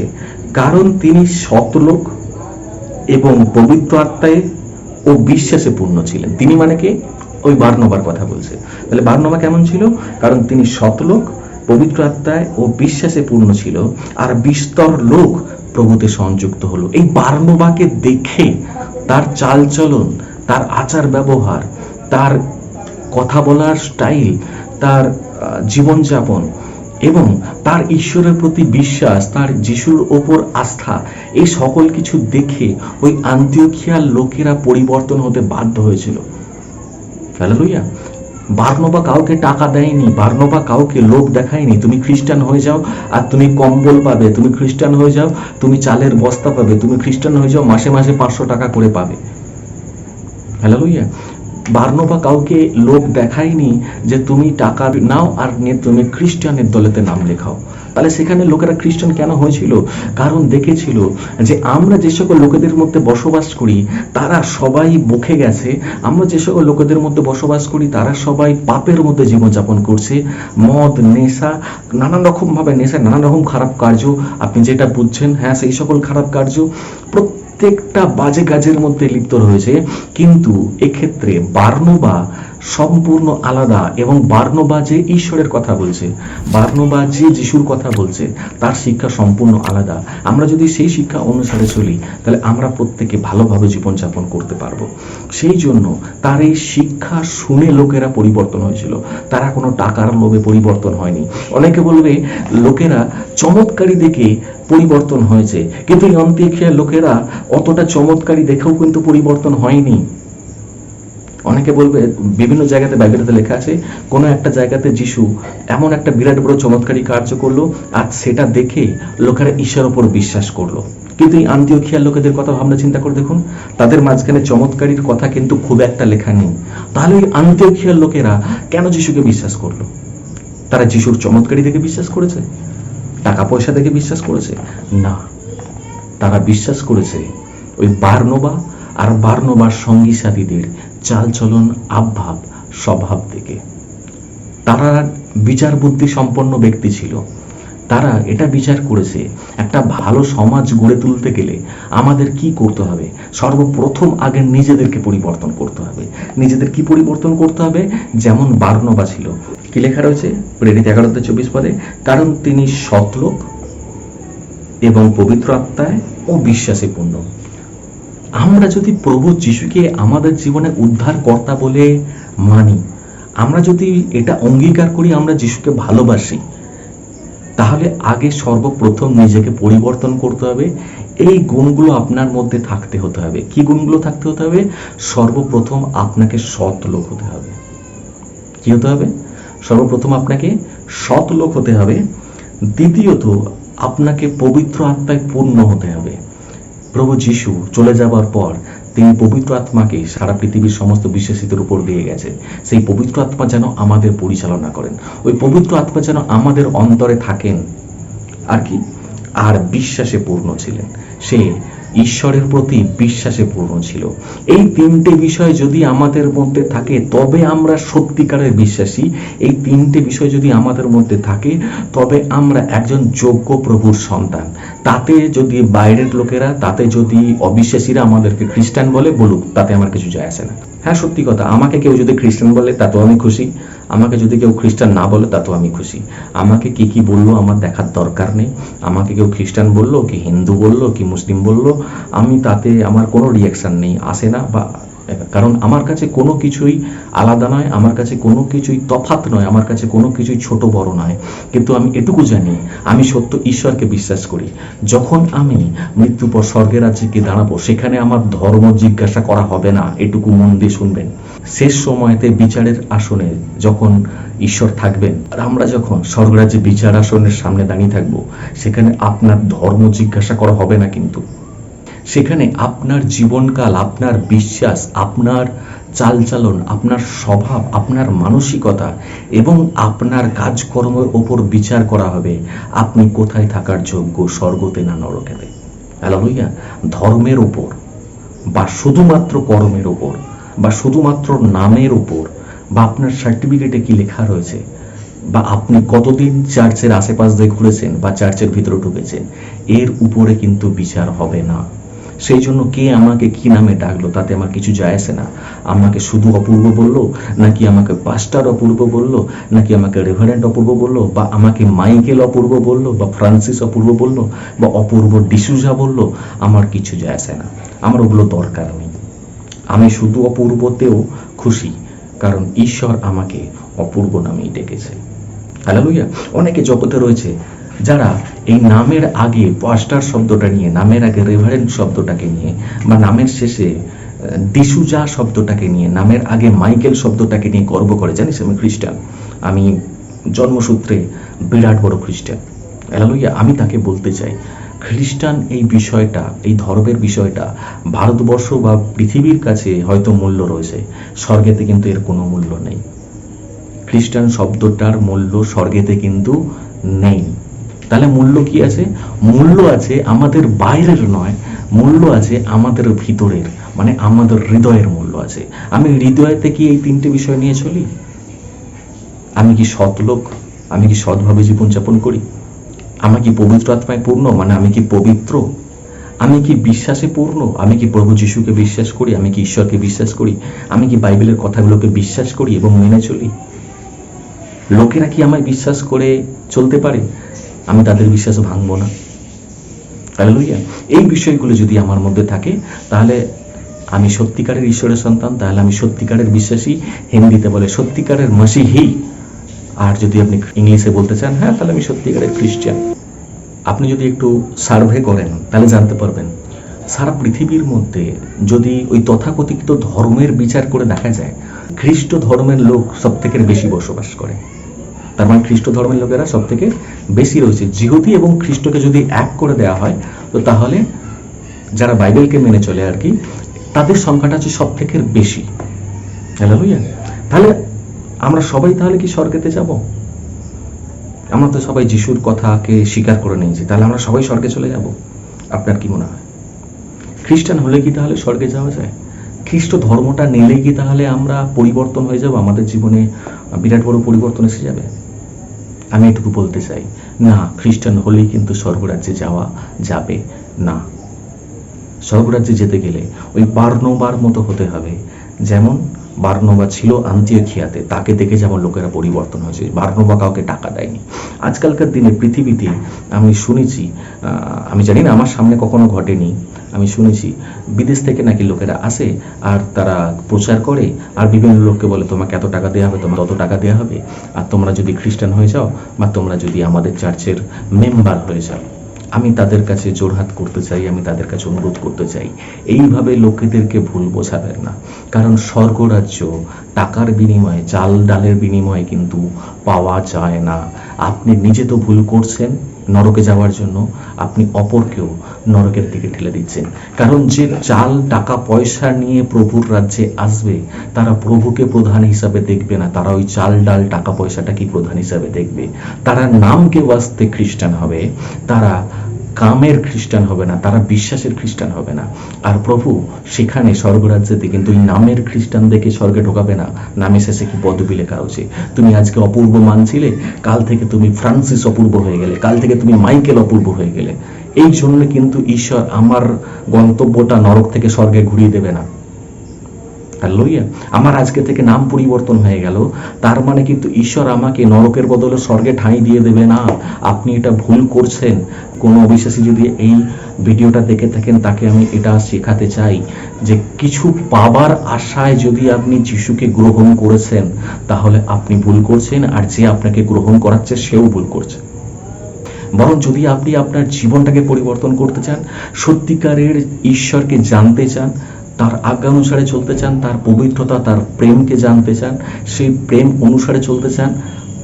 Speaker 1: কারণ তিনি সৎ লোক এবং পবিত্র আত্মায় ও বিশ্বাসে পূর্ণ ছিলেন। তিনি মানে কে? ওই বারনবার কথা বলছে। তাহলে বারনবা কেমন ছিল? কারণ তিনি সৎ লোক, পবিত্র আত্মায় ও বিশ্বাসে পূর্ণ ছিল, আর বিস্তর লোক প্রভুতে সংযুক্ত হলো। এই বারনবাকে দেখে তার চালচলন, তার আচার ব্যবহার, তার কথা বলার স্টাইল, তার জীবনযাপন এবং তার ঈশ্বরের প্রতি বিশ্বাস, তার যিশুর ওপর আস্থা, এই সকল কিছু দেখে ওই আন্তিওখিয়ার লোকেরা পরিবর্তন হতে বাধ্য হয়েছিল। হালেলুয়া। বারনবা কাউকে টাকা দেয়নি, বারনবা কাউকে লোভ দেখায়নি তুমি খ্রিস্টান হয়ে যাও আর তুমি কম্বল পাবে, তুমি খ্রিস্টান হয়ে যাও তুমি চালের বস্তা পাবে, তুমি খ্রিস্টান হয়ে যাও মাসে মাসে 500 টাকা করে পাবে। হালেলুয়া। বারনবা কাউকে লোভ দেখায়নি যে তুমি টাকা নাও আর নিয়ে তুমি খ্রিস্টানের দলেতে নাম লেখাও। তাহলে সেখানে লোকেরা খ্রিস্টান কেন হয়েছিল? কারণ দেখেছিল যে আমরা যে সকল লোকেদের মধ্যে বসবাস করি তারা সবাই বকে গেছে, আমরা যে সকল লোকেদের মধ্যে বসবাস করি তারা সবাই পাপের মধ্যে জীবনযাপন করছে, মদ, নেশা, নানান রকমভাবে নেশা, নানান রকম খারাপ কার্য, আপনি যেটা বুঝছেন, হ্যাঁ সেই সকল খারাপ কার্য প্রত্যেকটা বাজে কাজের মধ্যে লিপ্ত রয়েছে। কিন্তু এক্ষেত্রে বারনবা সম্পূর্ণ আলাদা, এবং বারনবা যে ঈশ্বরের কথা বলছে, বারনবা যে যিশুর কথা বলছে, তার শিক্ষা সম্পূর্ণ আলাদা। আমরা যদি সেই শিক্ষা অনুসারে চলি তাহলে আমরা প্রত্যেকে ভালোভাবে জীবনযাপন করতে পারবো। সেই জন্য তার এই শিক্ষা শুনে লোকেরা পরিবর্তন হয়েছিল, তারা কোনো টাকার লোভে পরিবর্তন হয়নি। অনেকে বলবে লোকেরা চমৎকারী দেখে পরিবর্তন হয়েছে, কিন্তু এই আন্তিওখিয়ার লোকেরা অতটা চমৎকারী দেখেও কিন্তু পরিবর্তন হয়নি। অনেকে বলবে, বিভিন্ন জায়গাতে বাইবেলেতে লেখা আছে কোনো একটা জায়গাতে যিশু এমন একটা বিরাট বড় চমৎকারী কার্য করলো আর সেটা দেখে লোকেরা ঈশ্বরের উপর বিশ্বাস করলো। কিন্তু এই আন্তিওখিয়ার লোকেদের কথা ভাবনা চিন্তা করে দেখুন, তাদের মাঝখানে চমৎকারীর কথা কিন্তু খুব একটা লেখা নেই। তাহলে এই আন্তিওখিয়ার লোকেরা কেন যিশুকে বিশ্বাস করলো? তারা যিশুর চমৎকারী দেখে বিশ্বাস করেছে? টাকা পয়সা দেখে বিশ্বাস করেছে? না, তারা বিশ্বাস করেছে ওই বারনবা আর বারনবার সঙ্গী সাথীদের চালচলন, আবভাব, স্বভাব থেকে। তারা বিচার বুদ্ধি সম্পন্ন ব্যক্তি ছিল। তারা এটা বিচার করেছে একটা ভালো সমাজ গড়ে তুলতে গেলে আমাদের কি করতে হবে? সর্বপ্রথম আগে নিজেদেরকে পরিবর্তন করতে হবে। নিজেদের কি পরিবর্তন করতে হবে? যেমন বারনবা ছিল। কি লেখা রয়েছে প্রেরিত 11:24 পদে? কারণ তিনি সৎলোক এবং পবিত্র আত্মায় ও বিশ্বাসে পূর্ণ। আমরা যদি প্রভু যিশুকে আমাদের জীবনে উদ্ধারকর্তা বলে মানি, আমরা যদি এটা অঙ্গীকার করি আমরা যিশুকে ভালোবাসি, তাহলে আগে সর্বপ্রথম নিজেকে পরিবর্তন করতে হবে। এই গুণগুলো আপনার মধ্যে থাকতে হতে হবে। কি গুণগুলো থাকতে হতে হবে? সর্বপ্রথম আপনাকে সৎ লোক হতে হবে। কি হতে হবে? সর্বপ্রথম আপনাকে সৎ লোক হতে হবে। দ্বিতীয়ত আপনাকে পবিত্র আত্মায় পূর্ণ হতে হবে। প্রভু যিশু চলে যাবার পর তিনি পবিত্র আত্মাকে সারা পৃথিবীর সমস্ত বিশ্বাসীদের উপর দিয়ে গেছে। সেই পবিত্র আত্মা যেন আমাদের পরিচালনা করেন, ওই পবিত্র আত্মা যেন আমাদের অন্তরে থাকেন। আর কি? আর বিশ্বাসে পূর্ণ ছিলেন। সে ঈশ্বরের প্রতি বিশ্বাসে পূর্ণ ছিল। এই তিনটে বিষয় যদি আমাদের মধ্যে থাকে তবে আমরা সত্যিকারের বিশ্বাসী। এই তিনটে বিষয় যদি আমাদের মধ্যে থাকে তবে আমরা একজন যোগ্য প্রভুর সন্তান। তাতে যদি বাইরের লোকেরা, তাতে যদি অবিশ্বাসীরা আমাদেরকে খ্রিস্টান বলে বলুক, তাতে আমার কিছু যায় আসে না। হ্যাঁ, সত্যি কথা, আমাকে কেউ যদি খ্রিস্টান বলে তাতেও আমি খুশি, আমাকে যদি কেউ খ্রিস্টান না বলে তাতেও আমি খুশি। আমাকে কি বললো আমার দেখার দরকার নেই। আমাকে কেউ খ্রিস্টান বললো, কি হিন্দু বললো, কি মুসলিম বললো, আমি তাতে আমার কোনো রিয়াকশান নেই, আসে না, বা কারণ আমার কাছে কোনো কিছুই আলাদা নয়, আমার কাছে কোনো কিছুই তফাৎ নয়, আমার কাছে কোনো কিছুই ছোট বড় নয়। কিন্তু আমি এটুকু জানি, আমি সত্য ঈশ্বরকে বিশ্বাস করি। যখন আমি মৃত্যুর পর স্বর্গের রাজ্যে গিয়ে দাঁড়াবো, সেখানে আমার ধর্ম জিজ্ঞাসা করা হবে না। এটুকু মন দিয়ে শুনবেন। শেষ সময়তে বিচারের আসনে যখন ঈশ্বর থাকবেন, আর আমরা যখন স্বর্গরাজ্যে বিচার আসনের সামনে দাঁড়িয়ে থাকবো, সেখানে আপনার ধর্ম জিজ্ঞাসা করা হবে না। কিন্তু সেখানে আপনার জীবনকাল, আপনার বিশ্বাস, আপনার চালচলন, আপনার স্বভাব, আপনার মানসিকতা এবং আপনার কাজকর্মের ওপর বিচার করা হবে। আপনি কোথায় থাকার যোগ্য, স্বর্গতে না নরকেতে। হালেলুয়া। ধর্মের ওপর বা শুধুমাত্র কর্মের ওপর বা শুধুমাত্র নামের ওপর বা আপনার সার্টিফিকেটে কি লেখা রয়েছে বা আপনি কতদিন চার্চের আশেপাশ দিয়ে ঘুরেছেন বা চার্চের ভিতরে ঢুকেছেন, এর উপরে কিন্তু বিচার হবে না। সেই জন্য কে আমাকে কি নামে ডাকলো তাতে আমার কিছু যায় আসে না। আমাকে শুধু অপূর্ব বললো, নাকি আমাকে পাস্টার অপূর্ব বললো, নাকি আমাকে রেভারেন্ট অপূর্ব বললো, বা আমাকে মাইকেল অপূর্ব বললো, বা ফ্রান্সিস অপূর্ব বললো, বা অপূর্ব ডিসুজা বললো, আমার কিছু যায় আসে না। আমার ওগুলো দরকার নেই। আমি শুধু অপূর্বতেও খুশি, কারণ ঈশ্বর আমাকে অপূর্ব নামেই ডেকেছে। হালেলুয়া। অনেকে জগতে রয়েছে যারা এই নামের আগে পাস্টার শব্দটা নিয়ে, নামের আগে রেভারেন্ট শব্দটাকে নিয়ে, বা নামের শেষে ডিসুজা শব্দটাকে নিয়ে, নামের আগে মাইকেল শব্দটাকে নিয়ে গর্ব করে। জানিস আমি খ্রিস্টান, আমি জন্মসূত্রে বিরাট বড় খ্রিস্টান। হালেলুয়া। আমি তাকে বলতে চাই, খ্রিস্টান এই বিষয়টা, এই ধর্মের বিষয়টা ভারতবর্ষ বা পৃথিবীর কাছে হয়তো মূল্য রয়েছে, স্বর্গেতে কিন্তু এর কোনো মূল্য নেই। খ্রিস্টান শব্দটার মূল্য স্বর্গেতে কিন্তু নেই। তাহলে মূল্য কি আছে? মূল্য আছে আমাদের বাইরের নয়, মূল্য আছে আমাদের ভিতরের, মানে আমাদের হৃদয়ের মূল্য আছে। আমি হৃদয়তে কি এই তিনটে বিষয় নিয়ে চলি? আমি কি সৎ লোক? আমি কি সৎভাবে জীবনযাপন করি? আমি কি পবিত্র আত্মায় পূর্ণ, মানে আমি কি পবিত্র? আমি কি বিশ্বাসে পূর্ণ? আমি কি প্রভু যিশুকে বিশ্বাস করি? আমি কি ঈশ্বরকে বিশ্বাস করি? আমি কি বাইবেলের কথাগুলোকে বিশ্বাস করি এবং মেনে চলি? লোকেরা কি আমায় বিশ্বাস করে চলতে পারে? আমি তাদের বিশ্বাস ভাঙবো না। হালেলুয়া। এই বিষয়গুলো যদি আমার মধ্যে থাকে, তাহলে আমি সত্যিকারের ঈশ্বরের সন্তান, তাহলে আমি সত্যিকারের বিশ্বাসী। হিন্দিতে বলে সত্যিকারের মসিহি। আর যদি আপনি ইংলিশে বলতে চান, হ্যাঁ, তাহলে আমি সত্যিকারের খ্রিস্টান। আপনি যদি একটু সার্ভে করেন, তাহলে জানতে পারবেন সারা পৃথিবীর মধ্যে যদি ওই তথাকথিত ধর্মের বিচার করে দেখা যায়, খ্রিস্ট ধর্মের লোক সব থেকে বেশি বসবাস করে। তার মানে খ্রিস্ট ধর্মের লোকেরা সব থেকে বেশি রয়েছে। জিহুদি এবং খ্রিস্টকে যদি এক করে দেওয়া হয়, তো তাহলে যারা বাইবেলকে মেনে চলে আর কি, তাদের সংখ্যাটা হচ্ছে সব থেকে বেশি। হালেলুয়া। তাহলে আমরা সবাই তাহলে কি স্বর্গেতে যাব? আমরা তো সবাই যিশুর কথাকে স্বীকার করে নিয়েছি, তাহলে আমরা সবাই স্বর্গে চলে যাব? আপনার কি মনে হয়? খ্রিস্টান হলে কি তাহলে স্বর্গে যাওয়া যায়? খ্রিস্ট ধর্মটা নিলে কি তাহলে আমরা পরিবর্তন হয়ে যাব? আমাদের জীবনে বিরাট বড় পরিবর্তন এসে যাবে? আমি এটুকু বলতে চাই, না, খ্রিস্টান হলেই কিন্তু স্বর্গরাজ্যে যাওয়া যাবে না। স্বর্গরাজ্যে যেতে গেলে ওই বার্নবার মতো হতে হবে। যেমন বার্নবা ছিল আন্তিওখিয়াতে, তাকে দেখে যেমন লোকেরা পরিবর্তন হয়েছে। বার্নবা কাউকে টাকা দেয়নি। আজকালকার দিনে পৃথিবীতে আমি শুনেছি, আমি জানি না, আমার সামনে কখনো ঘটেনি, আমি শুনেছি বিদেশ থেকে নাকি লোকেরা আসে আর তারা প্রচার করে আর বিভিন্ন লোককে বলে তোমাকে এত টাকা দেওয়া হবে, তোমার তত টাকা দেওয়া হবে, আর তোমরা যদি খ্রিস্টান হয়ে যাও বা তোমরা যদি আমাদের চার্চের মেম্বার হয়ে যাও। আমি তাদের কাছে জোরহাত করতে চাই, আমি তাদের কাছে অনুরোধ করতে চাই, এইভাবে লোকেদেরকে ভুল বোঝাবেন না। কারণ স্বর্গরাজ্য টাকার বিনিময়ে, চাল ডালের বিনিময়ে কিন্তু পাওয়া যায় না। আপনি নিজে তো ভুল করছেন নরকে যাওয়ার জন্য, আপনি অপরকেও নরকের দিকে ঠেলে দিচ্ছেন। কারণ যে চাল টাকা পয়সা নিয়ে প্রভুর রাজ্যে আসবে, তারা প্রভুকে প্রধান হিসাবে দেখবে না, তারা ওই চাল ডাল টাকা পয়সাটাকে প্রধান হিসাবে দেখবে। তারা নামকে বাঁচতে খ্রিস্টান হবে, তারা কামের খ্রিস্টান হবে না, তারা বিশ্বাসের খ্রিস্টান হবে না। আর প্রভু সেখানে স্বর্গরাজ্যেতে কিন্তু ওই নামের খ্রিস্টানদেরকে স্বর্গে ঢোকাবে না। নামে শেষে কি পদবি লেখা হচ্ছে, তুমি আজকে অপূর্ব মানছিলে, কাল থেকে তুমি ফ্রান্সিস অপূর্ব হয়ে গেলে, কাল থেকে তুমি মাইকেল অপূর্ব হয়ে গেলে। এই জন্য কিন্তু ঈশ্বর আমার গন্তব্যটা নরক থেকে স্বর্গে ঘুরিয়ে দেবে না। হালেলুয়া। আমার আজকে থেকে নাম পরিবর্তন হয়ে গেল, তার মানে কিন্তু ঈশ্বর আমাকে নরকের বদলে স্বর্গে ঠাঁই দিয়ে দেবে না। আপনি এটা ভুল করছেন। কোনো অবিশ্বাসী যদি এই ভিডিওটা দেখে থাকেন, তাকে আমি এটা শেখাতে চাই যে কিছু পাবার আশায় যদি আপনি যিশুকে গ্রহণ করেছেন, তাহলে আপনি ভুল করছেন, আর যে আপনাকে গ্রহণ করাচ্ছে সেও ভুল করছে। বরং যদি আপনি আপনার জীবনটাকে পরিবর্তন করতে চান, সত্যিকারের ঈশ্বরকে জানতে চান, তার আজ্ঞা অনুসারে চলতে চান, তার পবিত্রতা, তার প্রেমকে জানতে চান, সেই প্রেম অনুসারে চলতে চান,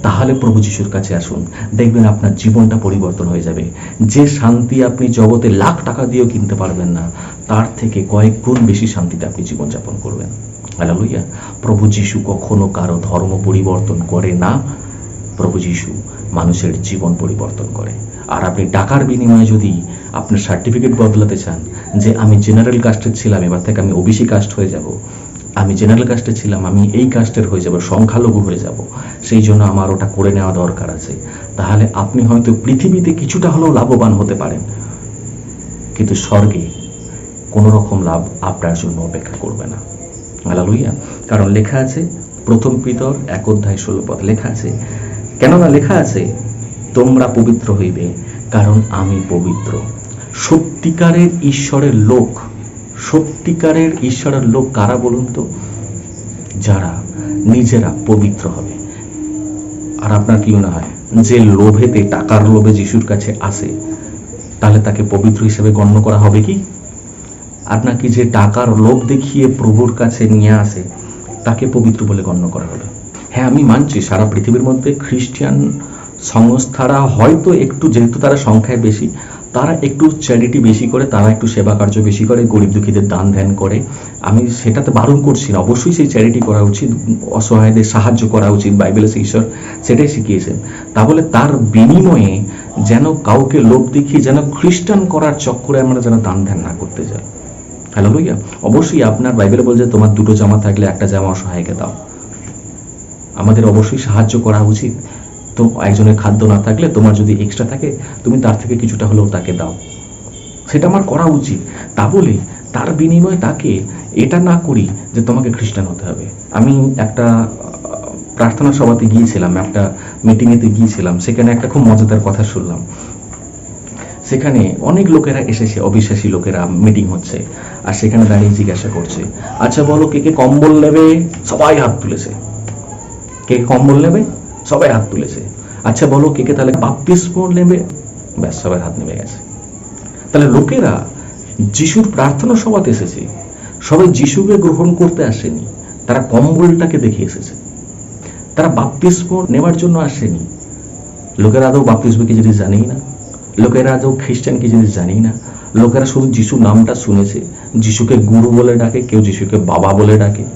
Speaker 1: তাহলে প্রভু যিশুর কাছে আসুন। দেখবেন আপনার জীবনটা পরিবর্তন হয়ে যাবে। যে শান্তি আপনি জগতে লাখ টাকা দিয়েও কিনতে পারবেন না, তার থেকে কয়েক গুণ বেশি শান্তিতে আপনি জীবনযাপন করবেন। হালেলুয়া। প্রভু যিশু কখনো কারো ধর্ম পরিবর্তন করে না। প্রভু যিশু মানুষের জীবন পরিবর্তন করে। আর আপনি টাকার বিনিময়ে যদি আপনার সার্টিফিকেট বদলাতে চান, যে আমি জেনারেল কাস্টের ছিলাম, এবার থেকে আমি ওবিসি কাস্ট হয়ে যাব, আমি জেনারেল কাস্টে ছিলাম, আমি এই কাস্টের হয়ে যাব, সংখ্যালঘু হয়ে যাব, সেই জন্য আমার ওটা করে নেওয়া দরকার আছে, তাহলে আপনি হয়তো পৃথিবীতে কিছুটা হলেও লাভবান হতে পারেন, কিন্তু স্বর্গে কোনো রকম লাভ আপনার জন্য অপেক্ষা করবে না। হালেলুয়া। কারণ লেখা আছে, প্রথম পিতর 1:16 লেখা আছে, কেননা লেখা আছে, তোমরা পবিত্র হইবে কারণ আমি পবিত্র। সত্যিকারের ঈশ্বরের লোক, সত্যিকারের ঈশ্বরের লোক কারা বলুন তো? যারা নিজেরা পবিত্র হবে। আর আপনার কি মনে হয়, যে লোভেতে, টাকার লোভে যিশুর কাছে আসে, তাহলে তাকে পবিত্র হিসেবে গণ্য করা হবে কি? আপনার কি যে টাকার লোভ দেখিয়ে প্রভুর কাছে নিয়ে আসে, তাকে পবিত্র বলে গণ্য করা হবে? হ্যাঁ, আমি মানছি সারা পৃথিবীর মধ্যে খ্রিস্টান সংস্থারা হয়তো একটু, যেহেতু তারা সংখ্যায় বেশি, তারা একটু চ্যারিটি বেশি করে, তারা একটু সেবা কার্য বেশি করে, গরিব দুঃখীদের দান ধ্যান করে। আমি সেটাতে বারণ করছি না, অবশ্যই সেই চ্যারিটি করা উচিত, অসহায়দের সাহায্য করা উচিত, বাইবেলে ঈশ্বর সেটাই শিখিয়েছেন। তাহলে তার বিনিময়ে যেন কাউকে লোভ দেখিয়ে যেন খ্রিস্টান করার চক্করে আমরা যেন দান ধ্যান না করতে যাই। হালেলুয়া। অবশ্যই আপনার বাইবেলে বলছে, তোমার 2টো জামা থাকলে একটা জামা অসহায়কে দাও। আমাদের অবশ্যই সাহায্য করা উচিত। তো একজনের খাদ্য না থাকলে তোমার যদি এক্সট্রা থাকে, তুমি তার থেকে কিছুটা হলেও তাকে দাও, সেটা আমার করা উচিত। তা বলে তার বিনিময়ে তাকে এটা না করি যে তোমাকে খ্রিস্টান হতে হবে। আমি একটা প্রার্থনা সভাতে গিয়েছিলাম, একটা মিটিংয়েতে গিয়েছিলাম, সেখানে একটা খুব মজাদার কথা শুনলাম। সেখানে অনেক লোকেরা এসেছে, অবিশ্বাসী লোকেরা, মিটিং হচ্ছে, আর সেখানে দাঁড়িয়ে জিজ্ঞাসা করছে, আচ্ছা বলো কে কে কম্বল নেবে? সবাই হাত তুলেছে। কে কম্বল নেবে? সবাই হাত তুলেছে। আচ্ছা বলো কে কে তাহলে বাপ্তিস্ম নেবে? ব্যাস, সবাই হাত নেমে গেছে। তাহলে লোকেরা যিশুর প্রার্থনা সভাতে এসেছে, সবাই যিশুকে গ্রহণ করতে আসেনি, তারা কম্বলটাকে দেখে এসেছে, তারা বাপ্তিস্ম নেওয়ার জন্য আসেনি। লোকেরা আদৌ বাপ্তিস্ম কি জিনিস জানেই না, লোকেরা আদৌ খ্রিস্টান কি জিনিস জানেই না। লোকেরা শুধু যিশুর নামটা শুনেছে, যিশুকে গুরু বলে ডাকে, কেউ যিশুকে বাবা বলে ডাকে।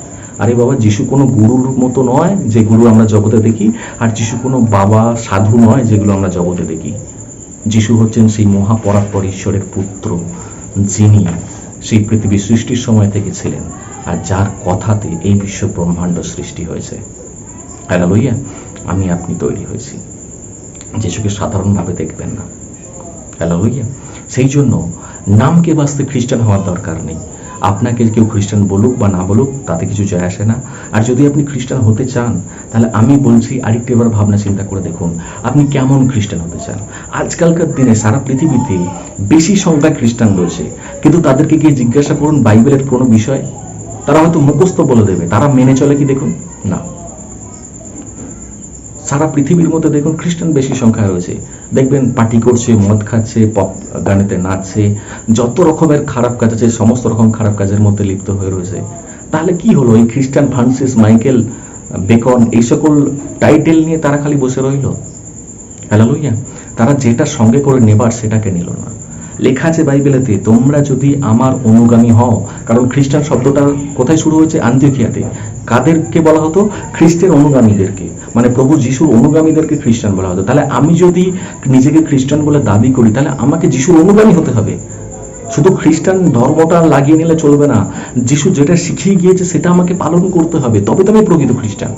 Speaker 1: আরে বাবা, যিশু কোনো গুরুর মতো নয় যে গুরু আমরা জগতে দেখি, আর যিশু কোনো বাবা সাধু নয় যেগুলো আমরা জগতে দেখি। যিশু হচ্ছেন সেই মহাপরাৎপর ঈশ্বরের পুত্র, যিনি সেই পৃথিবী সৃষ্টির সময় থেকে ছিলেন, আর যার কথাতে এই বিশ্ব ব্রহ্মাণ্ড সৃষ্টি হয়েছে। হালেলুয়া। আমি আপনি তৈরি হয়েছি, যিশুকে সাধারণভাবে দেখবেন না। হালেলুয়া। সেই জন্য নামকে বাঁচতে খ্রিস্টান হওয়ার দরকার নেই। আপনাকে কেউ খ্রিস্টান বলুক বা না বলুক, তাতে কিছু যায় আসে না। আর যদি আপনি খ্রিস্টান হতে চান, তাহলে আমি বলছি আরেকটু এবার ভাবনা চিন্তা করে দেখুন, আপনি কেমন খ্রিস্টান হতে চান। আজকালকার দিনে সারা পৃথিবীতে বেশি সংখ্যায় খ্রিস্টান রয়েছে, কিন্তু তাদেরকে গিয়ে জিজ্ঞাসা করুন বাইবেলের কোনো বিষয়, তারা হয়তো মুখস্থ বলে দেবে, তারা মেনে চলে কি দেখুন না। সারা পৃথিবীর মধ্যে দেখুন খ্রিস্টান বেশি সংখ্যায় রয়েছে, দেখবেন পার্টি করছে, মদ খাচ্ছে, পপ গানেতে নাচছে, যত রকমের খারাপ কাজ আছে সমস্ত রকম খারাপ কাজের মধ্যে লিপ্ত হয়ে রয়েছে। তাহলে কি হলো, এই খ্রিস্টান, ফ্রান্সিস, মাইকেল, বেকন, এই সকল টাইটেল নিয়ে তারা খালি বসে রইল? হালেলুয়া। তারা যেটা সঙ্গে করে নেবার সেটাকে নিল না। লেখা আছে বাইবেলেতে, তোমরা যদি আমার অনুগামী হও, কারণ খ্রিস্টান শব্দটা কোথায় শুরু হয়েছে? আন্তিওখিয়াতে। কাদেরকে বলা হতো? খ্রিস্টের অনুগামীদেরকে, মানে প্রভু যিশুর অনুগামীদেরকে খ্রিস্টান বলা হতো। তাহলে আমি যদি নিজেকে খ্রিস্টান বলে দাবি করি, তাহলে আমাকে যিশুর অনুগামী হতে হবে। শুধু খ্রিস্টান ধর্মটা লাগিয়ে নিলে চলবে না, যিশু যেটা শিখিয়ে গিয়েছে সেটা আমাকে পালন করতে হবে, তবে তো আমি প্রকৃত খ্রিস্টান।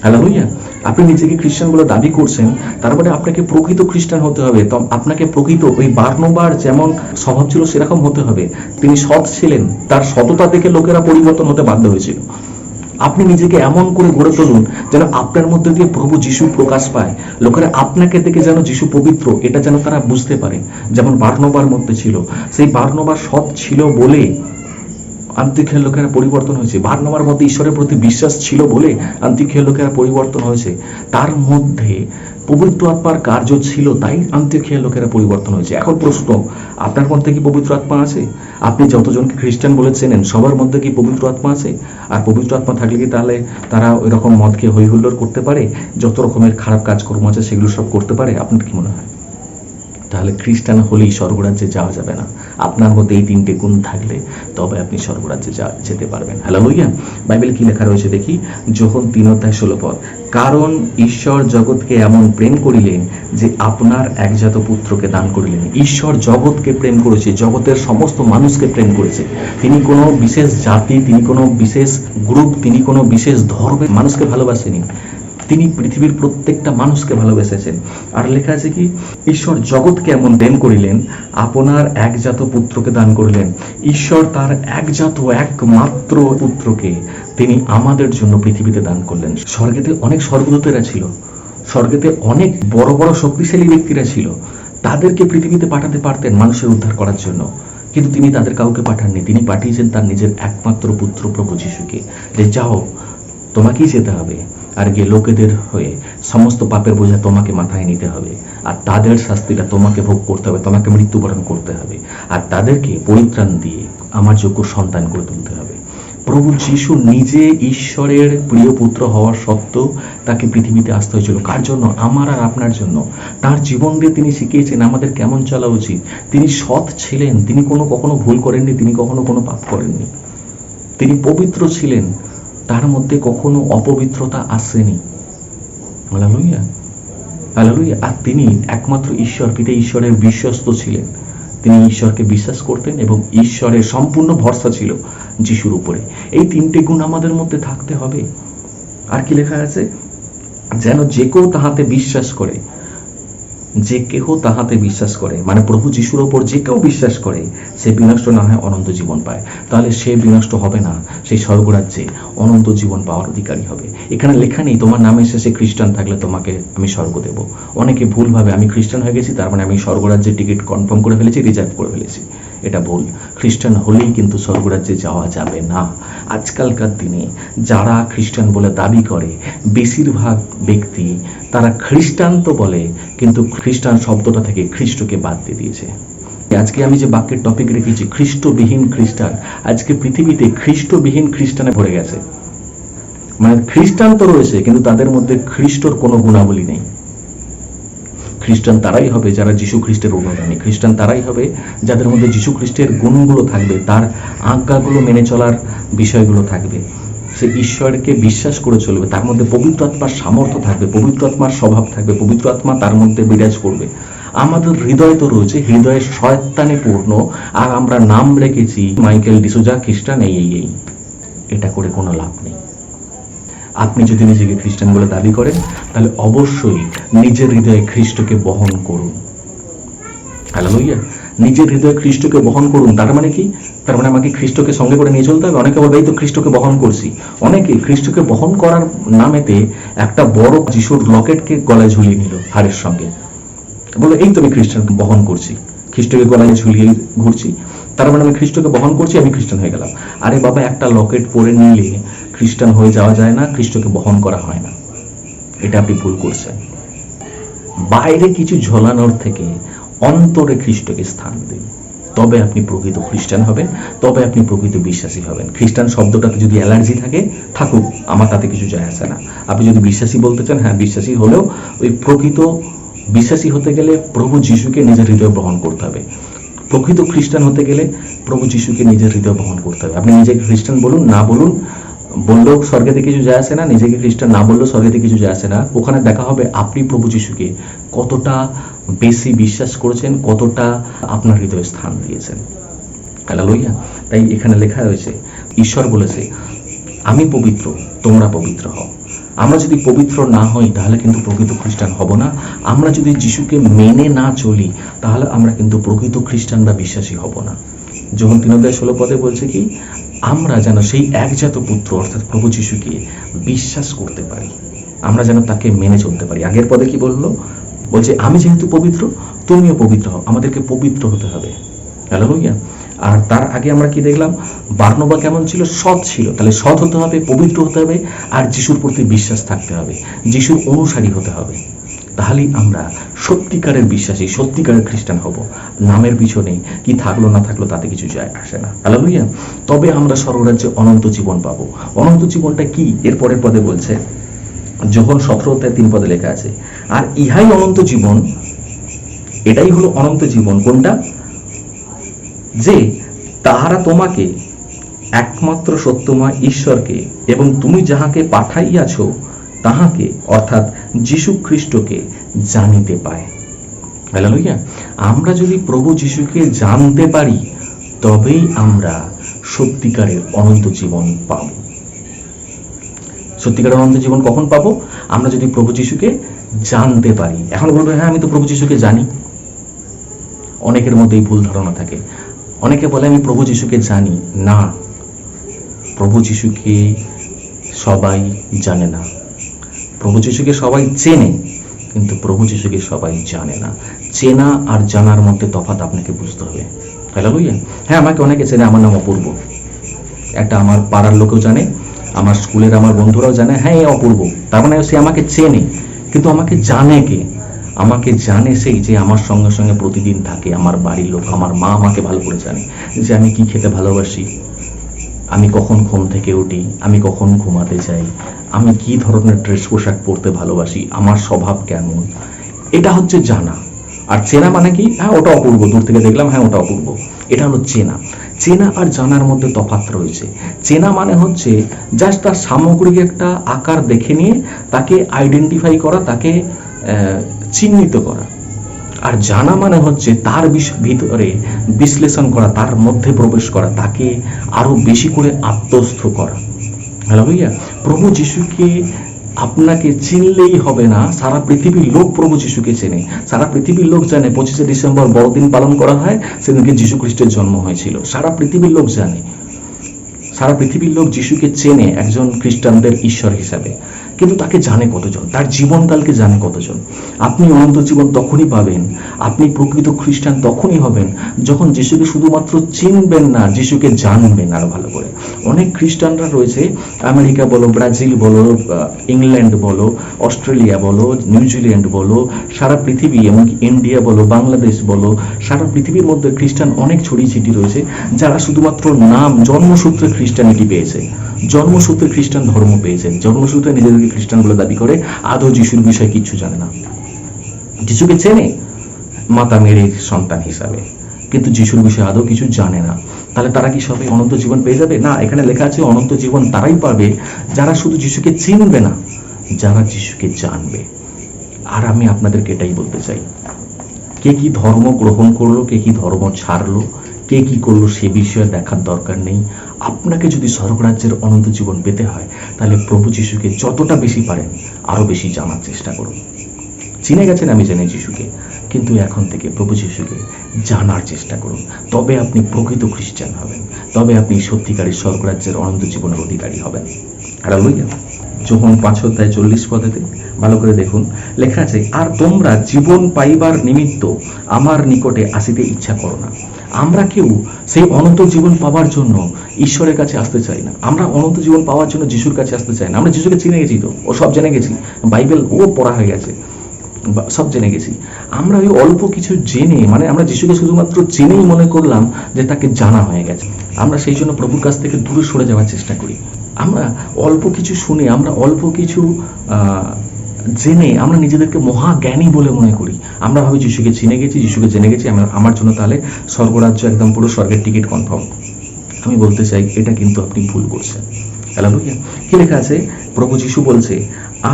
Speaker 1: হালেলুয়া। আপনি নিজেকে খ্রিস্টান বলে দাবি করছেন, তার মানে আপনাকে প্রকৃত খ্রিস্টান হতে হবে। তো আপনাকে প্রকৃত ওই বারনবার যেমন স্বভাব ছিল সেরকম হতে হবে। তিনি সৎ ছিলেন, তার সততা দেখে লোকেরা পরিবর্তন হতে বাধ্য হয়েছিল। আপনি নিজেকে এমন করে গড়ে তুলুন যেন আপনার মধ্যে দিয়ে প্রভু যিশু প্রকাশ পায়। লোকেরা আপনাকে দেখে যেন যিশু পবিত্র, এটা যেন তারা বুঝতে পারে। যেমন বারনবার মধ্যে ছিল, সেই বারনবার সৎ ছিল বলে আন্তিখের লোকেরা পরিবর্তন হয়েছে। বারনবার মধ্যে ঈশ্বরের প্রতি বিশ্বাস ছিল বলে আন্তিখের লোকেরা পরিবর্তন হয়েছে। তার মধ্যে পবিত্র আত্মার কার্য ছিল, তাই আন্তিখের লোকেরা পরিবর্তন হয়েছে। এখন প্রশ্ন, আপনার মধ্যে কি পবিত্র আত্মা আছে? আপনি যতজনকে খ্রিস্টান বলে চেনেন সবার মধ্যে কি পবিত্র আত্মা আছে? আর পবিত্র আত্মা থাকলে কি তাহলে তারা ওই রকম মদ খেয়ে হই হুল্লোড় করতে পারে, যত রকমের খারাপ কাজকর্ম আছে সেগুলো সব করতে পারে? আপনার কি মনে হয়? তাহলে খ্রিস্টান হলেই স্বর্গরাজ্যে যাওয়া যাবে না। আপনার মধ্যে এই তিনটে গুণ থাকলে তবে আপনি স্বর্গরাজ্যে যেতে পারবেন। হালেলুয়া। বাইবেল কি লেখা রয়েছে দেখি, যোহন 3:16 কারণ ঈশ্বর জগৎকে এমন প্রেম করিলেন যে আপনার একজাত পুত্রকে দান করিলেন। ঈশ্বর জগৎকে প্রেম করেছে, জগতের সমস্ত মানুষকে প্রেম করেছে। তিনি কোনো বিশেষ জাতি, তিনি কোনো বিশেষ গ্রুপ, তিনি কোনো বিশেষ ধর্মের মানুষকে ভালোবাসেনি। তিনি পৃথিবীর প্রত্যেকটা মানুষকে ভালোবেসেছেন। আর লেখা আছে কি, ঈশ্বর জগৎকে এমন প্রেম করিলেন আপনার একজাত পুত্রকে দান করিলেন। ঈশ্বর তার একজাত একমাত্র পুত্রকে তিনি আমাদের জন্য পৃথিবীতে দান করলেন। স্বর্গেতে অনেক স্বর্গদূতেরা ছিল, স্বর্গেতে অনেক বড় বড় শক্তিশালী ব্যক্তিরা ছিল, তাদেরকে পৃথিবীতে পাঠাতে পারতেন মানুষের উদ্ধার করার জন্য, কিন্তু তিনি তাদের কাউকে পাঠাননি। তিনি পাঠিয়েছেন তার নিজের একমাত্র পুত্র প্রভু যিশুকে, যে যাও তোমাকেই যেতে হবে, আর গিয়ে লোকেদের হয়ে সমস্ত পাপের বোঝা তোমাকে মাথায় নিতে হবে, আর তাদের শাস্তিটা তোমাকে ভোগ করতে হবে, তোমাকে মৃত্যুবরণ করতে হবে, আর তাদেরকে পরিত্রাণ দিয়ে আমার যোগ্য সন্তান করে তুলতে হবে। প্রভু যিশু নিজে ঈশ্বরের প্রিয় পুত্র হওয়ার সত্ত্বেও তাকে পৃথিবীতে আসতে হয়েছিল কার জন্য? আমার আর আপনার জন্য। তার জীবন দিয়ে তিনি শিখিয়েছেন আমাদের কেমন চলা উচিত। তিনি সৎ ছিলেন, তিনি কখনো ভুল করেননি, তিনি কখনো কোনো পাপ করেননি। তিনি পবিত্র ছিলেন, তার মধ্যে কখনো অপবিত্রতা আসেনি। Hallelujah, hallelujah. আর তিনি একমাত্র ঈশ্বর পিতা ঈশ্বরের বিশ্বস্ত ছিলেন। তিনি ঈশ্বরকে বিশ্বাস করতেন এবং ঈশ্বরের সম্পূর্ণ ভরসা ছিল যিশুর উপরে। এই তিনটে গুণ আমাদের মধ্যে থাকতে হবে। আর কি লেখা আছে, যেন যে কেউ তাহাতে বিশ্বাস করে, যে কেহ তাহাতে বিশ্বাস করে, মানে প্রভু যিশুর ওপর যে কেউ বিশ্বাস করে সে বিনষ্ট না হয় অনন্ত জীবন পায়। তাহলে সে বিনষ্ট হবে না, সেই স্বর্গরাজ্যে অনন্ত জীবন পাওয়ার অধিকারী হবে। এখানে লেখা নেই তোমার নামের শেষে খ্রিস্টান থাকলে তোমাকে আমি স্বর্গ দেব। অনেকে ভুলভাবে আমি খ্রিস্টান হয়ে গেছি তার মানে আমি স্বর্গরাজ্যের টিকিট কনফার্ম করে ফেলেছি, রিজার্ভ করে ফেলেছি। এটা ভুল। খ্রিস্টান হলেই কিন্তু স্বর্গরাজ্যে যাওয়া যাবে না। আজকালকার দিনে যারা খ্রিস্টান বলে দাবি করে বেশিরভাগ ব্যক্তি তারা খ্রিস্টান তো বলে, কিন্তু খ্রিস্টান শব্দটা থেকে খ্রিস্টকে বাদ দিয়ে দিয়েছে। আজকে আমি যে বাক্যের টপিক রেখেছি খ্রিস্টবিহীন খ্রিস্টান, আজকে পৃথিবীতে খ্রিস্টবিহীন খ্রিস্টানে ভরে গেছে। মানে খ্রিস্টান তো রয়েছে কিন্তু তাদের মধ্যে খ্রিস্টর কোনো গুণাবলী নেই। খ্রিস্টান তারাই হবে যারা যীশু খ্রিস্টের অনুগামী। খ্রিস্টান তারাই হবে যাদের মধ্যে যীশু খ্রিস্টের গুণগুলো থাকবে, তার আজ্ঞাগুলো মেনে চলার বিষয়গুলো থাকবে। সে ঈশ্বরকে বিশ্বাস করে চলবে, তার মধ্যে পবিত্র আত্মার সামর্থ্য থাকবে, পবিত্র আত্মার স্বভাব থাকবে, পবিত্র আত্মা তার মধ্যে বিরাজ করবে। আমাদের হৃদয় তো রয়েছে, হৃদয়ে শয়তানে পূর্ণ, আর আমরা নাম রেখেছি মাইকেল ডিসোজা খ্রিস্টান, এই এটা করে কোনো লাভ নেই। আপনি যদি নিজেকে খ্রিস্টান বলে দাবি করেন তাহলে অবশ্যই নিজের হৃদয়ে খ্রিস্টকে বহন করুন। হালেলুয়া। নিজের হৃদয়ে খ্রিস্টকে বহন করুন। তার মানে কি? তার মানে আমাকে খ্রিস্টকে সঙ্গে করে নিয়ে চলতে হবে। অনেকে বলবে এই তো খ্রিস্টকে বহন করছি। অনেকে খ্রিস্টকে বহন করার নামেতে একটা বড় যিশুর লকেটকে গলায় ঝুলিয়ে নিল হাড়ের সঙ্গে, বললো এই তো আমি খ্রিস্টানকে বহন করছি, খ্রিস্টকে গলায় ঝুলিয়ে ঘুরছি, তার মানে আমি খ্রিস্টকে বহন করছি, আমি খ্রিস্টান হয়ে গেলাম। আরে বাবা, একটা লকেট পরে নিলে খ্রিস্টান হয়ে যাওয়া যায় না, খ্রিস্টকে বহন করা হয় না। এটা আপনি ভুল করছেন। বাইরে কিছু ঝোলানোর থেকে অন্তরে খ্রিস্টকে স্থান দিন, তবে আপনি প্রকৃত খ্রিস্টান হবেন, তবে আপনি প্রকৃত বিশ্বাসী হবেন। খ্রিস্টান শব্দটাতে যদি অ্যালার্জি থাকে থাকুক, আমার তাতে কিছু যায় আসে না। আপনি যদি বিশ্বাসী বলতে চান, হ্যাঁ বিশ্বাসী হলেও ওই প্রকৃত বিশ্বাসী হতে গেলে প্রভু যিশুকে নিজের হৃদয়ে বহন করতে হবে। প্রকৃত খ্রিস্টান হতে গেলে প্রভু যিশুকে নিজের হৃদয়ে বহন করতে হবে। আপনি নিজেকে খ্রিস্টান বলুন, না বলুন, বললেও স্বর্গেতে কিছু যায় আসে না, নিজেকে খ্রিস্টান না বললেও স্বর্গেতে কিছু যায় আসে না। ওখানে দেখা হবে আপনি প্রভু যিশুকে কতটা বেশি বিশ্বাস করেছেন, কতটা আপনার হৃদয়ে স্থান দিয়েছেন। হালেলুয়া। তাই এখানে লেখা হয়েছে, ঈশ্বর বলেছে আমি পবিত্র, তোমরা পবিত্র হও। আমরা যদি পবিত্র না হই তাহলে কিন্তু প্রকৃত খ্রিস্টান হব না। আমরা যদি যিশুকে মেনে না চলি তাহলে আমরা কিন্তু প্রকৃত খ্রিস্টান বা বিশ্বাসী হব না। যখন 3:16 বলছে কি, আমরা যেন সেই একজাত পুত্র অর্থাৎ প্রভু যিশুকে বিশ্বাস করতে পারি, আমরা যেন তাকে মেনে চলতে পারি। আগের পদে কি বললো? বলছে আমি যেহেতু পবিত্র তুমিও পবিত্র হও, আমাদেরকে পবিত্র হতে হবে। হালেলুয়া। আর তার আগে আমরা কি দেখলাম? বারনবা কেমন ছিল? সৎ ছিল। তাহলে সৎ হতে হবে, পবিত্র হতে হবে, আর যিশুর প্রতি বিশ্বাস থাকতে হবে, যিশুর অনুসারী হতে হবে। তাহলেই আমরা সত্যিকারের বিশ্বাসী, সত্যিকারের খ্রিস্টান হব। নামের পিছনে কি থাকলো না থাকলো তাতে কিছু যায় আসে না। হালেলুয়া। তবে আমরা স্বর্গরাজ্যে অনন্ত জীবন পাবো। অনন্ত জীবনটা কি? এর পরের পদে বলছে, যখন 17:3 লেখা আছে, আর ইহাই অনন্ত জীবন, এটাই হলো অনন্ত জীবন। কোনটা? যে তাহারা তোমাকে একমাত্র সত্যময় ঈশ্বরকে এবং তুমি যাহাকে পাঠাইয়াছ তাহাকে অর্থাৎ যীশু খ্রিস্টকে জানিতে পায়। হালেলুয়া। আমরা যদি প্রভু যীশুকে জানতে পারি তবেই আমরা সত্যিকারের অনন্ত জীবন পাব। সত্যিকারের অনন্ত জীবন কখন পাবো? আমরা যদি প্রভু যীশুকে জানতে পারি। এখন বলবে, হ্যাঁ আমি তো প্রভু যীশুকে জানি। অনেকের মধ্যেই ভুল ধারণা থাকে। অনেকে বলে আমি প্রভু যীশুকে জানি না। প্রভু যীশুকে সবাই জানে না। প্রভু যীশুকে সবাই চেনে, কিন্তু প্রভু যীশুকে সবাই জানে না। চেনা আর জানার মধ্যে তফাৎ আপনাকে বুঝতে হবে। হালেলুয়া। হ্যাঁ, আমাকে অনেকে চেনে, আমার নাম অপূর্ব। একটা আমার পাড়ার লোকেও জানে, আমার স্কুলের আমার বন্ধুরাও জানে, হ্যাঁ এ অপূর্ব। তার মানে সে আমাকে চেনে, কিন্তু আমাকে জানে কে? আমাকে জানে সেই যে আমার সঙ্গে সঙ্গে প্রতিদিন থাকে, আমার বাড়ির লোক, আমার মা আমাকে ভালো করে জানে যে আমি কি খেতে ভালোবাসি, আমি কখন ঘুম থেকে উঠি, আমি কখন ঘুমাতে চাই, আমি কি ধরনের ড্রেস পোশাক পরতে ভালোবাসি, আমার স্বভাব কেমন। এটা হচ্ছে জানা। আর চেনা মানে কি? হ্যাঁ ওটা অপূর্ব, দূর থেকে দেখলাম, হ্যাঁ ওটা অপূর্ব। এটা হলো চেনা। চেনা আর জানার মধ্যে তফাৎ রয়েছে। চেনা মানে হচ্ছে জাস্ট তার সামগ্রিক একটা আকার দেখে নিয়ে তাকে আইডেন্টিফাই করা, তাকে চিহ্নিত করা। আর জানা মানে হচ্ছে তার ভিতরে বিশ্লেষণ করা, তার মধ্যে প্রবেশ করা, তাকে আরো বেশি করে আত্মস্থ করা। হালেলুয়া। প্রভু যিশুকে আপনাকে চিনলেই হবে না, সারা পৃথিবীর লোক প্রভু যিশুকে চেনে। সারা পৃথিবীর লোক জানে 25শে ডিসেম্বর বড়দিন পালন করা হয়, সেদিনকে যিশু খ্রিস্টের জন্ম হয়েছিল। সারা পৃথিবীর লোক জানে, সারা পৃথিবীর লোক যিশুকে চেনে একজন খ্রিস্টানদের ঈশ্বর হিসাবে। কিন্তু তাকে জানে কতজন? তার জীবনকালকে জানে কতজন? আপনি অনন্ত জীবন তখনই পাবেন, আপনি প্রকৃত খ্রিস্টান তখনই হবেন যখন যিশুকে শুধুমাত্র চিনবেন না, যিশুকে জানবেন আরো ভালো করে। অনেক খ্রিস্টানরা রয়েছে, আমেরিকা বলো, ব্রাজিল বলো, ইংল্যান্ড বলো, অস্ট্রেলিয়া বলো, নিউজিল্যান্ড বলো, সারা পৃথিবী, এমনকি ইন্ডিয়া বলো, বাংলাদেশ বলো, সারা পৃথিবীর মধ্যে খ্রিস্টান অনেক ছড়িয়ে ছিটিয়ে রয়েছে, যারা শুধুমাত্র নাম, জন্মসূত্রে খ্রিস্টানিটি পেয়েছে, জন্মসূত্রে খ্রিস্টান ধর্ম পেয়েছেন, জন্মসূত্রে নিজেদেরকে খ্রিস্টান বলে দাবি করে, আদৌ যিশুর বিষয়ে কিচ্ছু জানে না। যিশুকে চেনে মাতা মেরির সন্তান হিসাবে, কিন্তু যিশুর বিষয়ে আদৌ কিছু জানে না। তাহলে তারা কি সবাই অনন্ত জীবন পেয়ে যাবে? না, এখানে লেখা আছে অনন্ত জীবন তারাই পাবে যারা শুধু যিশুকে চিনবে না, যারা যিশুকে জানবে। আর আমি আপনাদেরকে এটাই বলতে চাই, কে কি ধর্ম গ্রহণ করলো, কে কি ধর্ম ছাড়লো, কে কি করলো সে বিষয়ে দেখার দরকার নেই। আপনাকে যদি স্বর্গরাজ্যের অনন্ত জীবন পেতে হয় তাহলে প্রভু যিশুকে যতটা বেশি পারেন আরো বেশি জানার চেষ্টা করুন। চিনে গেছেন আমি জেনে যিশুকে, কিন্তু এখন থেকে প্রভু যিশুকে জানার চেষ্টা করুন। তবে আপনি প্রকৃত খ্রিস্টান হবেন, তবে আপনি সত্যিকারের স্বর্গরাজ্যের অনন্ত জীবনের অধিকারী হবেন। হালেলুয়া। যখন 5:40 ভালো করে দেখুন, লেখা আছে, আর তোমরা জীবন পাইবার নিমিত্ত আমার নিকটে আসিতে ইচ্ছা করো না। আমরা কেউ সেই অনন্ত জীবন পাওয়ার জন্য ঈশ্বরের কাছে আসতে চাই না। আমরা অনন্ত জীবন পাওয়ার জন্য যিশুর কাছে আসতে চাই না। আমরা যিশুকে চিনে গেছি, তো ও সব জেনে গেছি, বাইবেল ও পড়া হয়ে গেছে, সব জেনে গেছি। আমরা ওই অল্প কিছু জেনে, মানে আমরা যিশুকে শুধুমাত্র জেনেই মনে করলাম যে তাকে জানা হয়ে গেছে। আমরা সেই জন্য প্রভুর কাছ থেকে দূরে সরে যাওয়ার চেষ্টা করি। আমরা অল্প কিছু শুনে, আমরা অল্প কিছু জেনে আমরা নিজেদেরকে মহাজ্ঞানী বলে মনে করি। আমরা ভাবি যিশুকে চিনে গেছি, যিশুকে জেনে গেছি, আমার জন্য তাহলে স্বর্গরাজ্য একদম পুরো স্বর্গের টিকিট কনফার্ম। আমি বলতে চাই এটা কিন্তু আপনি ভুল করছেন। হালেলুয়া। কি লেখা আছে? প্রভু যিশু বলছে,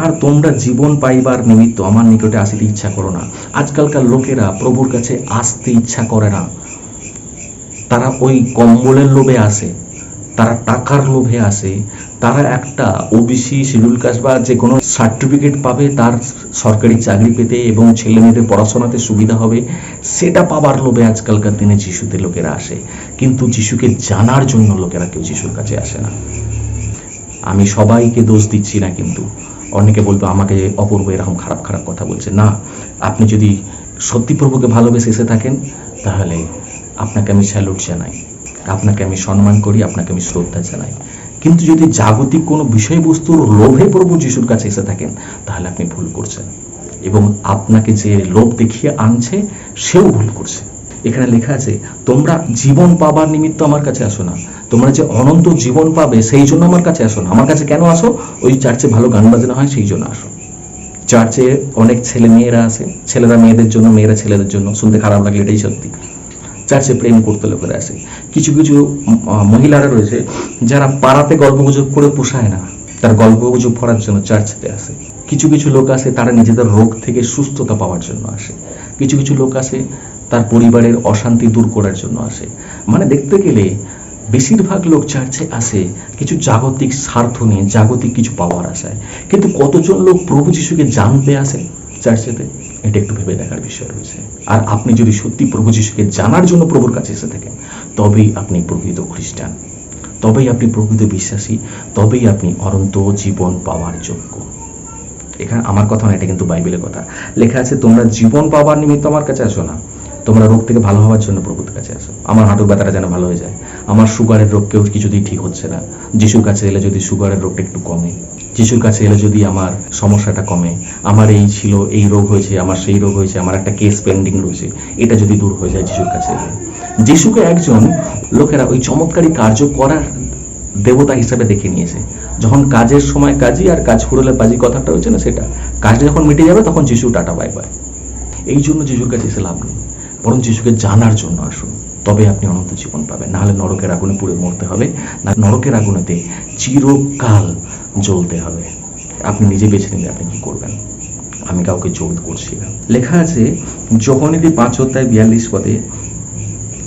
Speaker 1: আর তোমরা জীবন পাইবার নিমিত্ত আমার নিকটে আসিতে ইচ্ছা করো না। আজকালকার লোকেরা প্রভুর কাছে আসতে ইচ্ছা করে না, তারা ওই কম্বলের লোভে আসে, তারা টাকার লোভে আসে, তারা একটা ওবিসি শিডিউল কাস্ট বা যে কোনো সার্টিফিকেট পাবে তার সরকারি চাকরি পেতে এবং ছেলে মেয়েদের পড়াশোনাতে সুবিধা হবে, সেটা পাবার লোভে আজকালকার দিনে যিশুতে লোকেরা আসে। কিন্তু যিশুকে জানার জন্য লোকেরা কেউ যিশুর কাছে আসে না। আমি সবাইকে দোষ দিচ্ছি না, কিন্তু অনেকে বলবে আমাকে অপূর্ব এরকম খারাপ খারাপ কথা বলছে। না, আপনি যদি সত্যি প্রভুকে ভালোবেসে এসে থাকেন তাহলে আপনাকে আমি স্যালুট জানাই, আপনাকে আমি সম্মান করি, আপনাকে আমি শ্রদ্ধা জানাই। কিন্তু যদি জাগতিক কোনো বিষয়বস্তুর লোভে প্রভু যিশুর কাছে এসে থাকেন তাহলে আপনি ভুল করছেন, এবং আপনাকে যে লোভ দেখিয়ে আনছে সেও ভুল করছে। এখানে লেখা আছে, তোমরা জীবন পাবার নিমিত্ত আমার কাছে আসো না, তোমরা যে অনন্ত জীবন পাবে সেই জন্য আমার কাছে আসো না। আমার কাছে কেন আসো? ওই চার্চে ভালো গান বাজনা হয় সেই জন্য আসো। চার্চে অনেক ছেলে মেয়েরা আসে, ছেলেরা মেয়েদের জন্য, মেয়েরা ছেলেদের জন্য। শুনতে খারাপ লাগলে এটাই সত্যি। চার্চে প্রেম করতে লোকেরা আসে। কিছু কিছু মহিলারা রয়েছে যারা পাড়াতে গল্পগুজব করে পোষায় না, তার গল্পগুজব করার জন্য চার্চেতে আসে। কিছু কিছু লোক আসে তারা নিজেদের রোগ থেকে সুস্থতা পাওয়ার জন্য আসে। কিছু কিছু লোক আসে তার পরিবারের অশান্তি দূর করার জন্য আসে। মানে দেখতে গেলে বেশিরভাগ লোক চার্চে আসে কিছু জাগতিক স্বার্থ নিয়ে, জাগতিক কিছু পাওয়ার আশায়। কিন্তু কতজন লোক প্রভু যিশুকে জানতে আসে চার্চেতে, এটা একটু ভেবে দেখার বিষয় রয়েছে। আর আপনি যদি সত্যি প্রভু যিশুকে জানার জন্য প্রভুর কাছে এসে থাকেন, তবেই আপনি প্রকৃত খ্রিস্টান, তবেই আপনি প্রকৃত বিশ্বাসী, তবেই আপনি অনন্ত জীবন পাওয়ার যোগ্য। এখানে আমার কথা না, এটা কিন্তু বাইবেলের কথা। লেখা আছে, তোমরা জীবন পাওয়ার নিমিত্ত আমার কাছে আসো না, তোমরা রোগ থেকে ভালো হওয়ার জন্য প্রভুর কাছে আসো। আমার হাঁটুর ব্যথাটা যেন ভালো হয়ে যায়, আমার সুগারের রোগ কেউ কিছুতেই ঠিক হচ্ছে না, যিশুর কাছে এলে যদি সুগারের রোগটা একটু কমে, যিশুর কাছে এলে যদি আমার সমস্যাটা কমে, আমার এই ছিল, এই রোগ হয়েছে, আমার সেই রোগ হয়েছে, আমার একটা কেস পেন্ডিং রয়েছে, এটা যদি দূর হয়ে যায় যিশুর কাছে এলে। যিশুকে একজন লোকেরা ওই চমৎকারী কার্য করার দেবতা হিসাবে দেখে নিয়েছে। যখন কাজের সময় কাজী আর কাজ ফুরলে বাজি কথাটা হচ্ছে না, সেটা কাজটা যখন মিটে যাবে তখন যিশু টাটা বাই বাই। এই জন্য যিশুর কাছে এসে লাভ নেই, বরং যিশুকে জানার জন্য আসুন, তবে আপনি অনন্ত জীবন পাবেন। নাহলে নরকের আগুনে পুড়ে মরতে হবে, না নরকের আগুনেতে চিরকাল জ্বলতে হবে। আপনি নিজে বেছে নিলে আপনি কি করবেন, আমি কাউকে জোর করছি না। লেখা আছে যোহনেদি 5:42,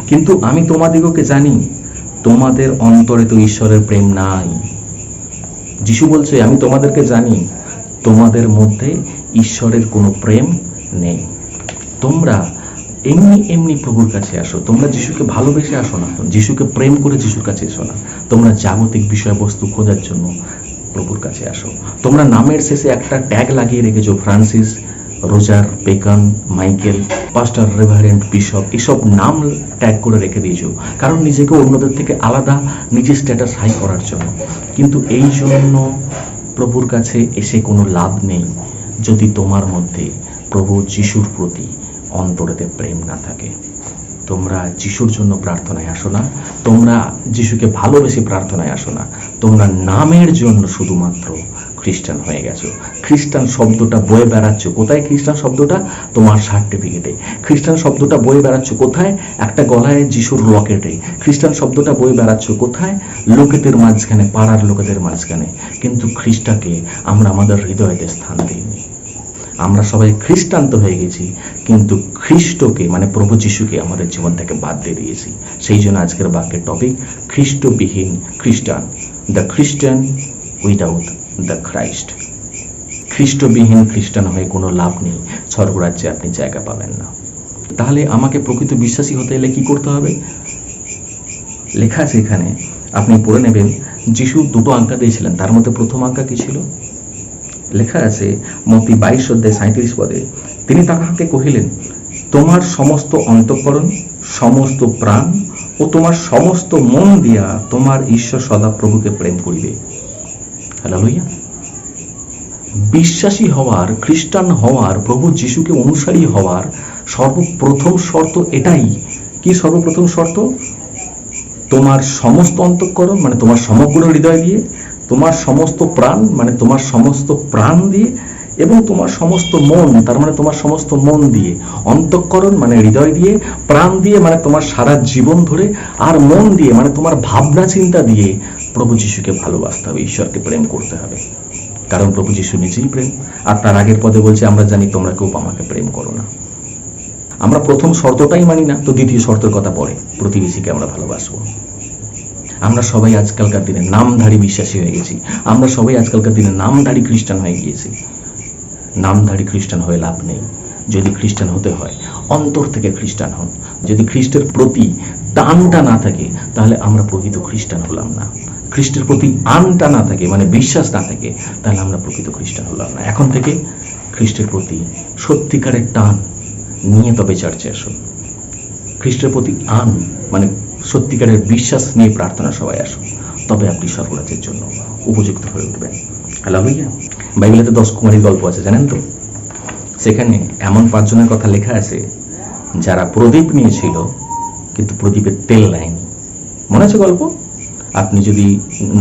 Speaker 1: কিন্তু আমি তোমাদিগকে জানি তোমাদের অন্তরে তো ঈশ্বরের প্রেম নাই। যিশু বলছে, আমি তোমাদেরকে জানি তোমাদের মধ্যে ঈশ্বরের কোনো প্রেম নেই। তোমরা এমনি এমনি প্রভুর কাছে আসো, তোমরা যিশুকে ভালোবেসে আসো না, যিশুকে প্রেম করে যিশুর কাছে এসো না। তোমরা জাগতিক বিষয়বস্তু খোঁজার জন্য প্রভুর কাছে আসো। তোমরা নামের শেষে একটা ট্যাগ লাগিয়ে রেখেছো, ফ্রান্সিস, রোজার, বেকন, মাইকেল, পাস্টার, রেভারেন্ট, বিশপ, এসব নাম ট্যাগ করে রেখে দিয়েছো, কারণ নিজেকে অন্যদের থেকে আলাদা, নিজের স্ট্যাটাস হাই করার জন্য। কিন্তু এই জন্য প্রভুর কাছে এসে কোনো লাভ নেই যদি তোমার মধ্যে প্রভু যিশুর প্রতি অন্তরেতে প্রেম না থাকে। তোমরা যিশুর জন্য প্রার্থনায় আসো না, তোমরা যিশুকে ভালোবেসে প্রার্থনায় আসো না, তোমরা নামের জন্য শুধুমাত্র খ্রিস্টান হয়ে গেছো। খ্রিস্টান শব্দটা বয়ে বেড়াচ্ছ কোথায়? খ্রিস্টান শব্দটা তোমার সার্টিফিকেটে। খ্রিস্টান শব্দটা বয়ে বেড়াচ্ছ কোথায়? একটা গলায় যিশুর লকেটে। খ্রিস্টান শব্দটা বয়ে বেড়াচ্ছ কোথায়? লোকেদের মাঝখানে, পাড়ার লোকেদের মাঝখানে। কিন্তু খ্রিস্টকে আমরা আমাদের হৃদয়তে স্থান দিইনি। আমরা সবাই খ্রিস্টান তো হয়ে গেছি, কিন্তু খ্রিস্টকে মানে প্রভু যিশুকে আমাদের জীবন থেকে বাদ দিয়ে দিয়েছি। সেই জন্য আজকের বাক্যের টপিক, খ্রিস্টবিহীন খ্রিস্টান, দ্য খ্রিস্টান উইদাউট দ্য খ্রাইস্ট। খ্রিস্টবিহীন খ্রিস্টান হয়ে কোনো লাভ নেই, স্বর্গরাজ্যে আপনি জায়গা পাবেন না। তাহলে আমাকে প্রকৃত বিশ্বাসী হতে হলে কি করতে হবে? লেখা আছে এখানে, আপনি পড়ে নেবেন। যিশু দুটো আজ্ঞা দিয়েছিলেন, তার মধ্যে প্রথম আজ্ঞা কি ছিল? লেখা আছে মতি 22:37, তিনি তাহাকে কহিলেন, তোমার সমস্ত অন্তঃকরণ, সমস্ত প্রাণ ও তোমার সমস্ত মন দিয়া তোমার ঈশ্বর সদাপ্রভুকে প্রেম করিবে। হালেলুয়া। বিশ্বাসী হওয়ার, খ্রিস্টান হওয়ার, প্রভু যিশুকে অনুসারী হওয়ার সর্বপ্রথম শর্ত এটাই। কি সর্বপ্রথম শর্ত? তোমার সমস্ত অন্তঃকরণ মানে তোমার সমগ্র হৃদয় দিয়ে, তোমার সমস্ত প্রাণ মানে তোমার সমস্ত প্রাণ দিয়ে, এবং তোমার সমস্ত মন তার মানে তোমার সমস্ত মন দিয়ে। অন্তঃকরণ মানে হৃদয় দিয়ে, প্রাণ দিয়ে মানে তোমার সারা জীবন ধরে, আর মন দিয়ে মানে তোমার ভাবনা চিন্তা দিয়ে প্রভু যিশুকে ভালোবাসতে হবে, ঈশ্বরকে প্রেম করতে হবে। কারণ প্রভু যিশু নিজেই প্রেম। আর তার আগের পদে বলছে, আমরা জানি তোমরা কেউ আমাকে প্রেম করো না। আমরা প্রথম শর্তটাই মানি না, তো দ্বিতীয় শর্তের কথা পরে, প্রতিবেশীকে আমরা ভালোবাসবো। আমরা সবাই আজকালকার দিনে নামধারী বিশ্বাসী হয়ে গেছি, আমরা সবাই আজকালকার দিনে নামধারী খ্রিস্টান হয়ে গিয়েছি। নামধারী খ্রিস্টান হয়ে লাভ নেই। যদি খ্রিস্টান হতে হয় অন্তর থেকে খ্রিস্টান হন। যদি খ্রিস্টের প্রতি টানটা না থাকে তাহলে আমরা প্রকৃত খ্রিস্টান হলাম না। খ্রিস্টের প্রতি আনটা না থাকে, মানে বিশ্বাস না থাকে, তাহলে আমরা প্রকৃত খ্রিস্টান হলাম না। এখন থেকে খ্রিস্টের প্রতি সত্যিকারের টান নিয়ে তবে চার্চে আসুন। খ্রিস্টের প্রতি আন মানে সত্যিকারের বিশ্বাস নিয়ে প্রার্থনা সবাই আসুন, তবে আপনি স্বর্গরাজ্যের জন্য উপযুক্ত হয়ে উঠবেন। হালেলুয়া। বাইবেলেতে 10 কুমারীর গল্প আছে, জানেন তো? সেখানে এমন 5 জনের কথা লেখা আছে যারা প্রদীপ নিয়েছিল কিন্তু প্রদীপের তেল নেয়নি। মনে আছে গল্প? আপনি যদি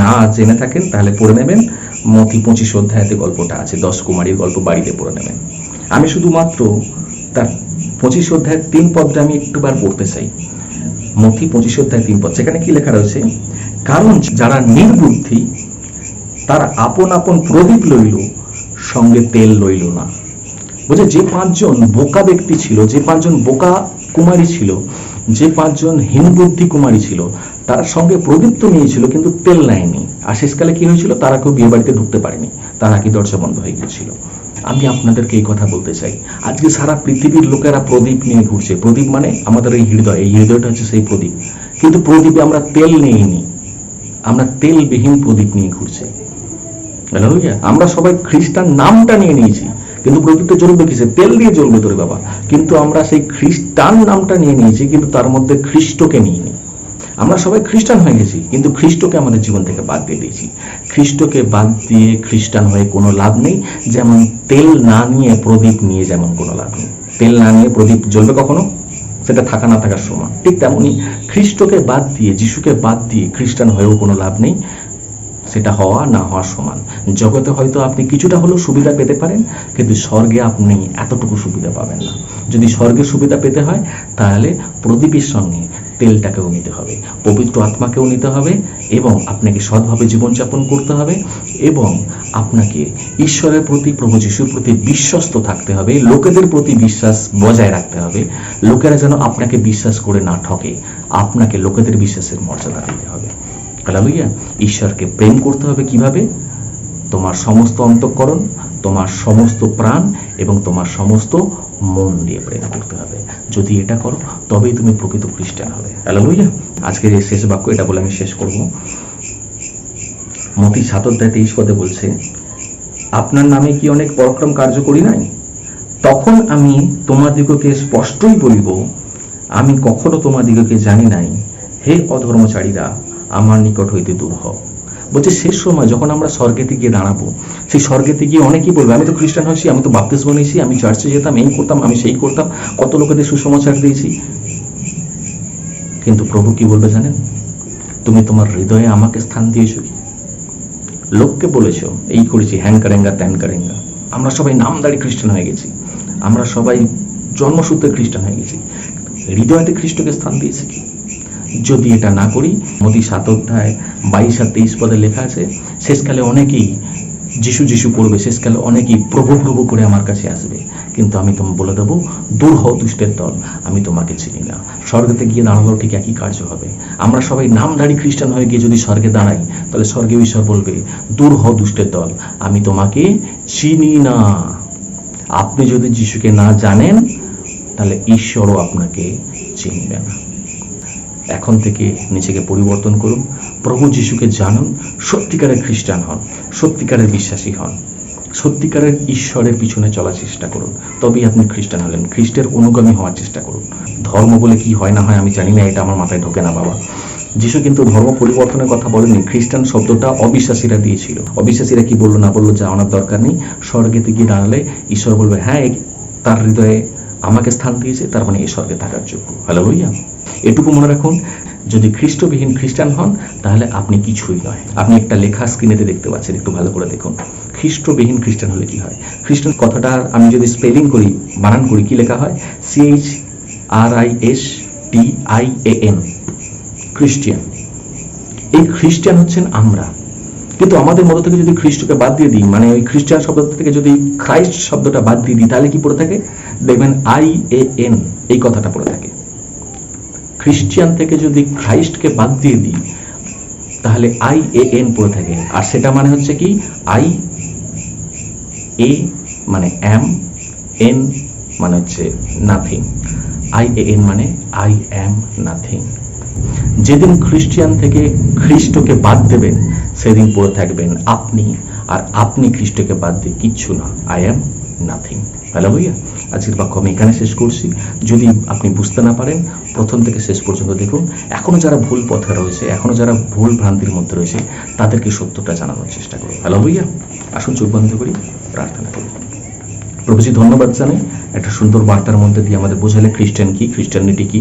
Speaker 1: না জেনে থাকেন তাহলে পড়ে নেবেন। মথি 25 অধ্যায়তে গল্পটা আছে, 10 কুমারীর গল্প বাড়িতে পড়ে নেবেন। আমি শুধুমাত্র তার 25 অধ্যায়ের 3 পদটা আমি একটুবার পড়তে চাই। মথি 25 অধ্যায় 3 পদ, সেখানে কি লেখা রয়েছে? কারণ যারা নির্বুদ্ধি তারা আপন আপন প্রদীপ লইল, সঙ্গে তেল লইল না। বুঝে, যে 5 জন বোকা ব্যক্তি ছিল, যে 5 জন বোকা কুমারী ছিল, যে 5 জন হীনবুদ্ধি কুমারী ছিল, তার সঙ্গে প্রদীপ তো নিয়েছিল কিন্তু তেল নেয়নি। আর শেষকালে কি হয়েছিল? তারা কেউ বিয়ে বাড়িতে ঢুকতে পারেনি, তারা কি দরজা বন্ধ হয়ে গিয়েছিল। আমি আপনাদেরকে এই কথা বলতে চাই, আজকে সারা পৃথিবীর লোকেরা প্রদীপ নিয়ে ঘুরছে। প্রদীপ মানে আমাদের এই হৃদয়, এই হৃদয়টা হচ্ছে সেই প্রদীপ, কিন্তু প্রদীপে আমরা তেল নেইনি, আমরা তেলবিহীন প্রদীপ নিয়ে ঘুরছি। আমরা সবাই খ্রিস্টান নামটা নিয়ে নিয়েছি, কিন্তু প্রদীপটা জ্বলবে কিসে? তেল দিয়ে জ্বলবে তোরে বাবা। কিন্তু আমরা সেই খ্রিস্টান নামটা নিয়ে নিয়েছি, কিন্তু তার মধ্যে খ্রিস্টকে নিইনি। আমরা সবাই খ্রিস্টান হয়ে গেছি, কিন্তু খ্রিস্টকে আমাদের জীবন থেকে বাদ দিয়ে দিয়েছি। খ্রিস্টকে বাদ দিয়ে খ্রিস্টান হয়ে কোনো লাভ নেই। যেমন তেল না নিয়ে প্রদীপ নিয়ে যেমন কোনো লাভ নেই। তেল না নিয়ে প্রদীপ জ্বলবে কখনো? সেটা থাকা না থাকার সময়। ঠিক তেমনই খ্রিস্টকে বাদ দিয়ে, যিশুকে বাদ দিয়ে খ্রিস্টান হয়েও কোনো লাভ নেই। সেটা হওয়া না হওয়ার সমান। জগতে হয়তো আপনি কিছুটা হলেও সুবিধা পেতে পারেন, কিন্তু স্বর্গে আপনি এতটুকু সুবিধা পাবেন না। যদি স্বর্গে সুবিধা পেতে হয় তাহলে প্রদীপের সঙ্গে তেলটাকেও নিতে হবে, পবিত্র আত্মাকেও নিতে হবে, এবং আপনাকে সৎভাবে জীবনযাপন করতে হবে, এবং আপনাকে ঈশ্বরের প্রতি, প্রভু যিশুর প্রতি বিশ্বস্ত থাকতে হবে। লোকেদের প্রতি বিশ্বাস বজায় রাখতে হবে। লোকেরা যেন আপনাকে বিশ্বাস করে না ঠকে, আপনাকে লোকেদের বিশ্বাসের মর্যাদা দিতে হবে। হালেলুয়া। ঈশ্বরকে প্রেম করতে হবে কিভাবে? তোমার সমস্ত অন্তঃকরণ, তোমার সমস্ত প্রাণ এবং তোমার সমস্ত মন দিয়ে প্রেম করতে হবে। যদি এটা করো তবেই তুমি প্রকৃত খ্রিস্টান হবে। হালেলুয়া। আজকের এই শেষ বাক্য এটা বলে আমি শেষ করব। মথি 7 অধ্যায় 23 পদে বলছে, আপনার নামে কি অনেক পরাক্রম কার্য করি নাই? তখন আমি তোমাদিগকে স্পষ্টই বলিব, আমি কখনো তোমাদিগকে জানি নাই। হে অধর্মচারীরা, আমার নিকট হইতে দূর হও। বলছে শেষ সময় যখন আমরা স্বর্গেতে গিয়ে দাঁড়াবো, সেই স্বর্গেতে গিয়ে অনেকেই বলবে, আমি তো খ্রিস্টান হয়েছি, আমি তো বাপ্তিস্ম নিয়েছি, আমি চার্চে যেতাম, এই করতাম, আমি সেই করতাম, কত লোকেদের সুসমাচার দিয়েছি। কিন্তু প্রভু কি বলবে জানেন? তুমি তোমার হৃদয়ে আমাকে স্থান দিয়েছো কি? লোককে বলেছো এই করেছি, হ্যান কারেঙ্গা ত্যান কারেঙ্গা। আমরা সবাই নামদারি খ্রিস্টান হয়ে গেছি, আমরা সবাই জন্মসূত্রে খ্রিস্টান হয়ে গেছি, হৃদয়তে খ্রিস্টকে স্থান দিয়েছে কি? যদি এটা না করি, মথি 7 অধ্যায় 22 আর 23 পদে লেখা আছে, শেষকালে অনেকেই যিশু যিশু করবে, শেষকালে অনেকেই প্রভু প্রভু করে আমার কাছে আসবে, কিন্তু আমি তোমাকে বলে দেবো, দূর হও দুষ্টের দল, আমি তোমাকে চিনি না। স্বর্গেতে গিয়ে দাঁড়ালেও ঠিক একই কার্য হবে। আমরা সবাই নামধারী খ্রিস্টান হয়ে গিয়ে যদি স্বর্গে দাঁড়াই, তাহলে স্বর্গে ঈশ্বর বলবে, দূর হও দুষ্টের দল, আমি তোমাকে চিনি না। আপনি যদি যিশুকে না জানেন তাহলে ঈশ্বরও আপনাকে চিনবে না। এখন থেকে নিজেকে পরিবর্তন করুন, প্রভু যিশুকে জানুন, সত্যিকারের খ্রিস্টান হন, সত্যিকারের বিশ্বাসী হন, সত্যিকারের ঈশ্বরের পিছনে চলার চেষ্টা করুন, তবেই আপনি খ্রিস্টান হলেন। খ্রিস্টের অনুগামী হওয়ার চেষ্টা করুন। ধর্ম বলে কি হয় না হয় আমি জানি না, এটা আমার মাথায় ঢোকে না বাবা। যিশু কিন্তু ধর্ম পরিবর্তনের কথা বলেননি। খ্রিস্টান শব্দটা অবিশ্বাসীরা দিয়েছিল। অবিশ্বাসীরা কি বললো না বললো, জানার দরকার নেই, স্বর্গেতে গিয়ে দাঁড়ালে ঈশ্বর বলবে, হ্যাঁ তার হৃদয়ে আমাকে স্থান দিয়েছে, তার মানে এই স্বর্গে থাকার যোগ্য। হালেলুয়া। এটুকু মনে রাখুন, যদি খ্রিস্টবিহীন খ্রিস্টান হন তাহলে আপনি কিছুই নয়। আপনি একটা লেখা স্ক্রিনেতে দেখতে পাচ্ছেন, একটু ভালো করে দেখুন। খ্রিস্টবিহীন খ্রিস্টান হলে কি হয়? খ্রিস্টান কথাটা আমি যদি স্পেলিং করি, বানান করি, কি লেখা হয়? CHRISTIAN, Christian. এই খ্রিস্টান হচ্ছেন আমরা। কিন্তু আমাদের মধ্য থেকে যদি খ্রিস্টকে বাদ দিয়ে দিই, মানে ওই খ্রিস্টান শব্দ থেকে যদি খ্রাইস্ট শব্দটা বাদ দিয়ে দিই, তাহলে কি পড়ে থাকে? দেখবেন IAN, এই কথাটা পড়ে থাকে। খ্রিস্টিয়ান থেকে যদি খ্রাইস্টকে বাদ দিয়ে দিই, তাহলে IAN পড়ে থাকে, আর সেটা মানে হচ্ছে কি A মানে am, N মানে হচ্ছে নাথিং। IAN মানে আই অ্যাম নাথিং। যেদিন খ্রিস্টিয়ান থেকে খ্রিস্টকে বাদ দেবেন সেদিন পড়ে থাকবেন আপনি, আর আপনি খ্রিস্টকে বাদ দিয়ে কিচ্ছু না, আই অ্যাম নাথিং। হ্যালো ভাইয়া, আজকের বাক্য আমি এখানে শেষ করছি। যদি আপনি বুঝতে না পারেন প্রথম থেকে শেষ পর্যন্ত দেখুন। এখনও যারা ভুল পথে রয়েছে, এখনও যারা ভুল ভ্রান্তির মধ্যে রয়েছে, তাদেরকে সত্যটা জানানোর চেষ্টা করুন। হ্যালো ভাইয়া, আসুন চোখ বন্ধ করি, প্রার্থনা করি। প্রভুজি ধন্যবাদ জানাই একটা সুন্দর বার্তার মধ্যে দিয়ে আমাদের বোঝালে খ্রিস্টান কি, খ্রিস্টানিটি কি।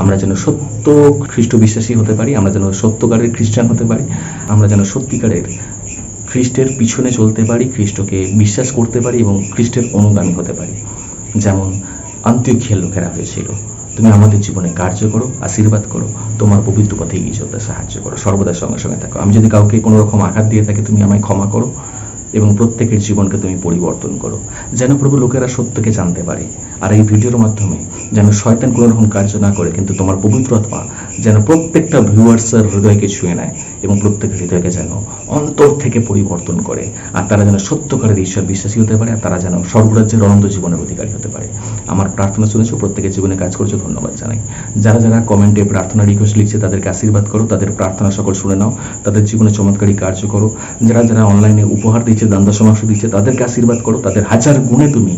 Speaker 1: আমরা যেন সত্য খ্রিস্ট বিশ্বাসী হতে পারি, আমরা যেন সত্যকারের খ্রিস্টান হতে পারি, আমরা যেন সত্যিকারের খ্রিস্টের পিছনে চলতে পারি, খ্রিস্টকে বিশ্বাস করতে পারি এবং খ্রিস্টের অনুগামী হতে পারি, যেমন আন্তিওখিয়ার লোকেরা হয়েছিল। তুমি আমাদের জীবনে কার্য করো, আশীর্বাদ করো, তোমার পবিত্র পথে এগিয়ে চলতে সাহায্য করো, সর্বদা সঙ্গে সঙ্গে থাকো। আমি যদি কাউকে কোনো রকম আঘাত দিয়ে থাকি, তুমি আমায় ক্ষমা করো এবং প্রত্যেকের জীবনকে তুমি পরিবর্তন করো, যেন প্রভু লোকেরা সত্যকে জানতে পারে। আর এই ভিডিওর মাধ্যমে যেন শয়তান কোনো রকম কার্য না করে, কিন্তু তোমার পবিত্র আত্মা যেন প্রত্যেকটা ভিউয়ার্সের হৃদয়কে ছুঁয়ে নেয় এবং প্রত্যেকের হৃদয়কে যেন অন্তর থেকে পরিবর্তন করে, আর তারা যেন সত্যকারের ঈশ্বর বিশ্বাসী হতে পারে, আর তারা যেন স্বর্গরাজ্যের অনন্ত জীবনের অধিকারী হতে পারে। আমার প্রার্থনা শুনেছো, প্রত্যেকের জীবনে কাজ করছো, ধন্যবাদ জানাই। যারা যারা কমেন্টে প্রার্থনা রিকোয়েস্ট লিখছে তাদেরকে আশীর্বাদ করো, তাদের প্রার্থনা সকল শুনে নাও, তাদের জীবনে চমৎকারী কার্য করো। যারা যারা অনলাইনে উপহার দিচ্ছে, দান দশমাংশ দিচ্ছে, তাদেরকে আশীর্বাদ করো, তাদের হাজার গুণে তুমি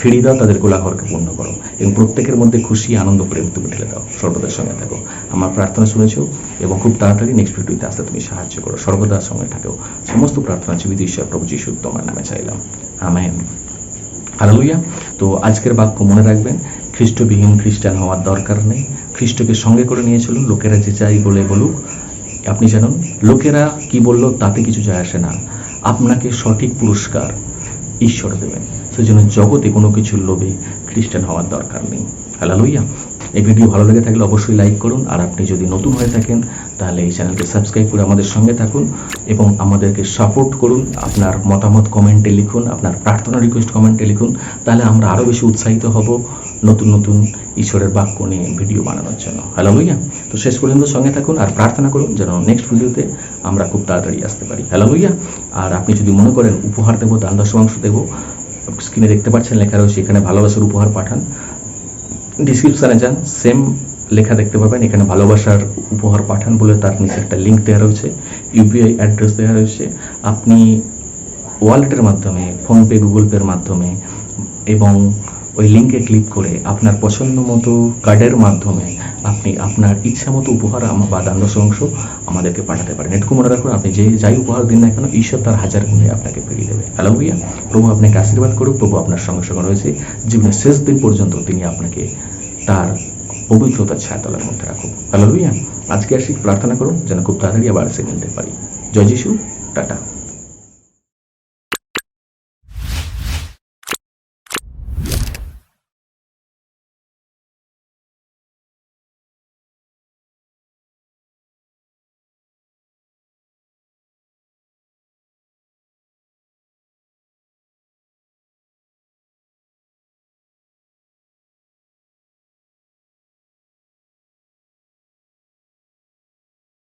Speaker 1: ফিরিয়ে দাও, তাদের গোলাঘরকে পূর্ণ করো এবং প্রত্যেকের মধ্যে খুশি, আনন্দ, প্রেম তুমি ঢেলে দাও। সর্বদার সঙ্গে থাকো। আমার প্রার্থনা শুনেছো এবং খুব তাড়াতাড়ি নেক্সট ভিডিওতে আসতে তুমি সাহায্য করো। সর্বদার সঙ্গে থাকো। সমস্ত প্রার্থনা জীবিত ঈশ্বর প্রভু যিশু তোমার নামে চাইলাম, আমেন। হালেলুয়া। তো আজকের বাক্য মনে রাখবেন, খ্রিস্টবিহীন খ্রিস্টান হওয়ার দরকার নেই। খ্রিস্টকে সঙ্গে করে নিয়ে চলুন, লোকেরা যে চাই বলে বলুক। আপনি জানুন লোকেরা কি বললো তাতে কিছু যায় আসে না, আপনাকে সঠিক পুরস্কার ঈশ্বর দেবেন। সেজন্য জগতে কোনো কিছুর লোভে খ্রিস্টান হওয়ার দরকার নেই। হালেলুয়া। এই ভিডিও ভালো লেগে থাকলে অবশ্যই লাইক করুন, আর আপনি যদি নতুন হয়ে থাকেন তাহলে এই চ্যানেলকে সাবস্ক্রাইব করে আমাদের সঙ্গে থাকুন এবং আমাদেরকে সাপোর্ট করুন। আপনার মতামত কমেন্টে লিখুন, আপনার প্রার্থনা রিকোয়েস্ট কমেন্টে লিখুন, তাহলে আমরা আরও বেশি উৎসাহিত হব নতুন নতুন ঈশ্বরের বাক্য নিয়ে ভিডিও বানানোর জন্য। হালেলুয়া। তো শেষ পর্যন্ত সঙ্গে থাকুন আর প্রার্থনা করুন যেন নেক্সট ভিডিওতে আমরা খুব তাড়াতাড়ি আসতে পারি। হালেলুয়া। আর আপনি যদি মনে করেন উপহার দেবো, দান দশমাংশ দেবো, স্ক্রিনে দেখতে পাচ্ছেন লেখা রয়েছে, এখানে ভালোবাসার উপহার পাঠান। ডিসক্রিপশানে যান, সেম লেখা দেখতে পাবেন, এখানে ভালোবাসার উপহার পাঠান বলে তার নিচে একটা লিঙ্ক দেওয়া রয়েছে, ইউপিআই অ্যাড্রেস দেওয়া রয়েছে। আপনি ওয়ালেটের মাধ্যমে, ফোনপে, গুগল পের মাধ্যমে এবং ওই লিঙ্কে ক্লিক করে আপনার পছন্দ মতো কার্ডের মাধ্যমে আপনি আপনার ইচ্ছা মতো উপহার বা দান দশমাংশ আমাদেরকে পাঠাতে পারেন। এটুকু মনে রাখুন, আপনি যাই উপহার দিন না কেন, ঈশ্বর তার হাজার গুণে আপনাকে ফিরিয়ে দেবে। হালেলুয়া। প্রভু আপনাকে আশীর্বাদ করুক, প্রভু আপনার সঙ্গে সঙ্গে রয়েছে, জীবনের শেষ দিন পর্যন্ত তিনি আপনাকে তার পবিত্রতার ছায়াতলার মধ্যে রাখুক। হালেলুয়া। আজকে আসি, প্রার্থনা করুন যেন খুব তাড়াতাড়ি আবার এসে মিলতে পারি। জয় যিশু, টাটা।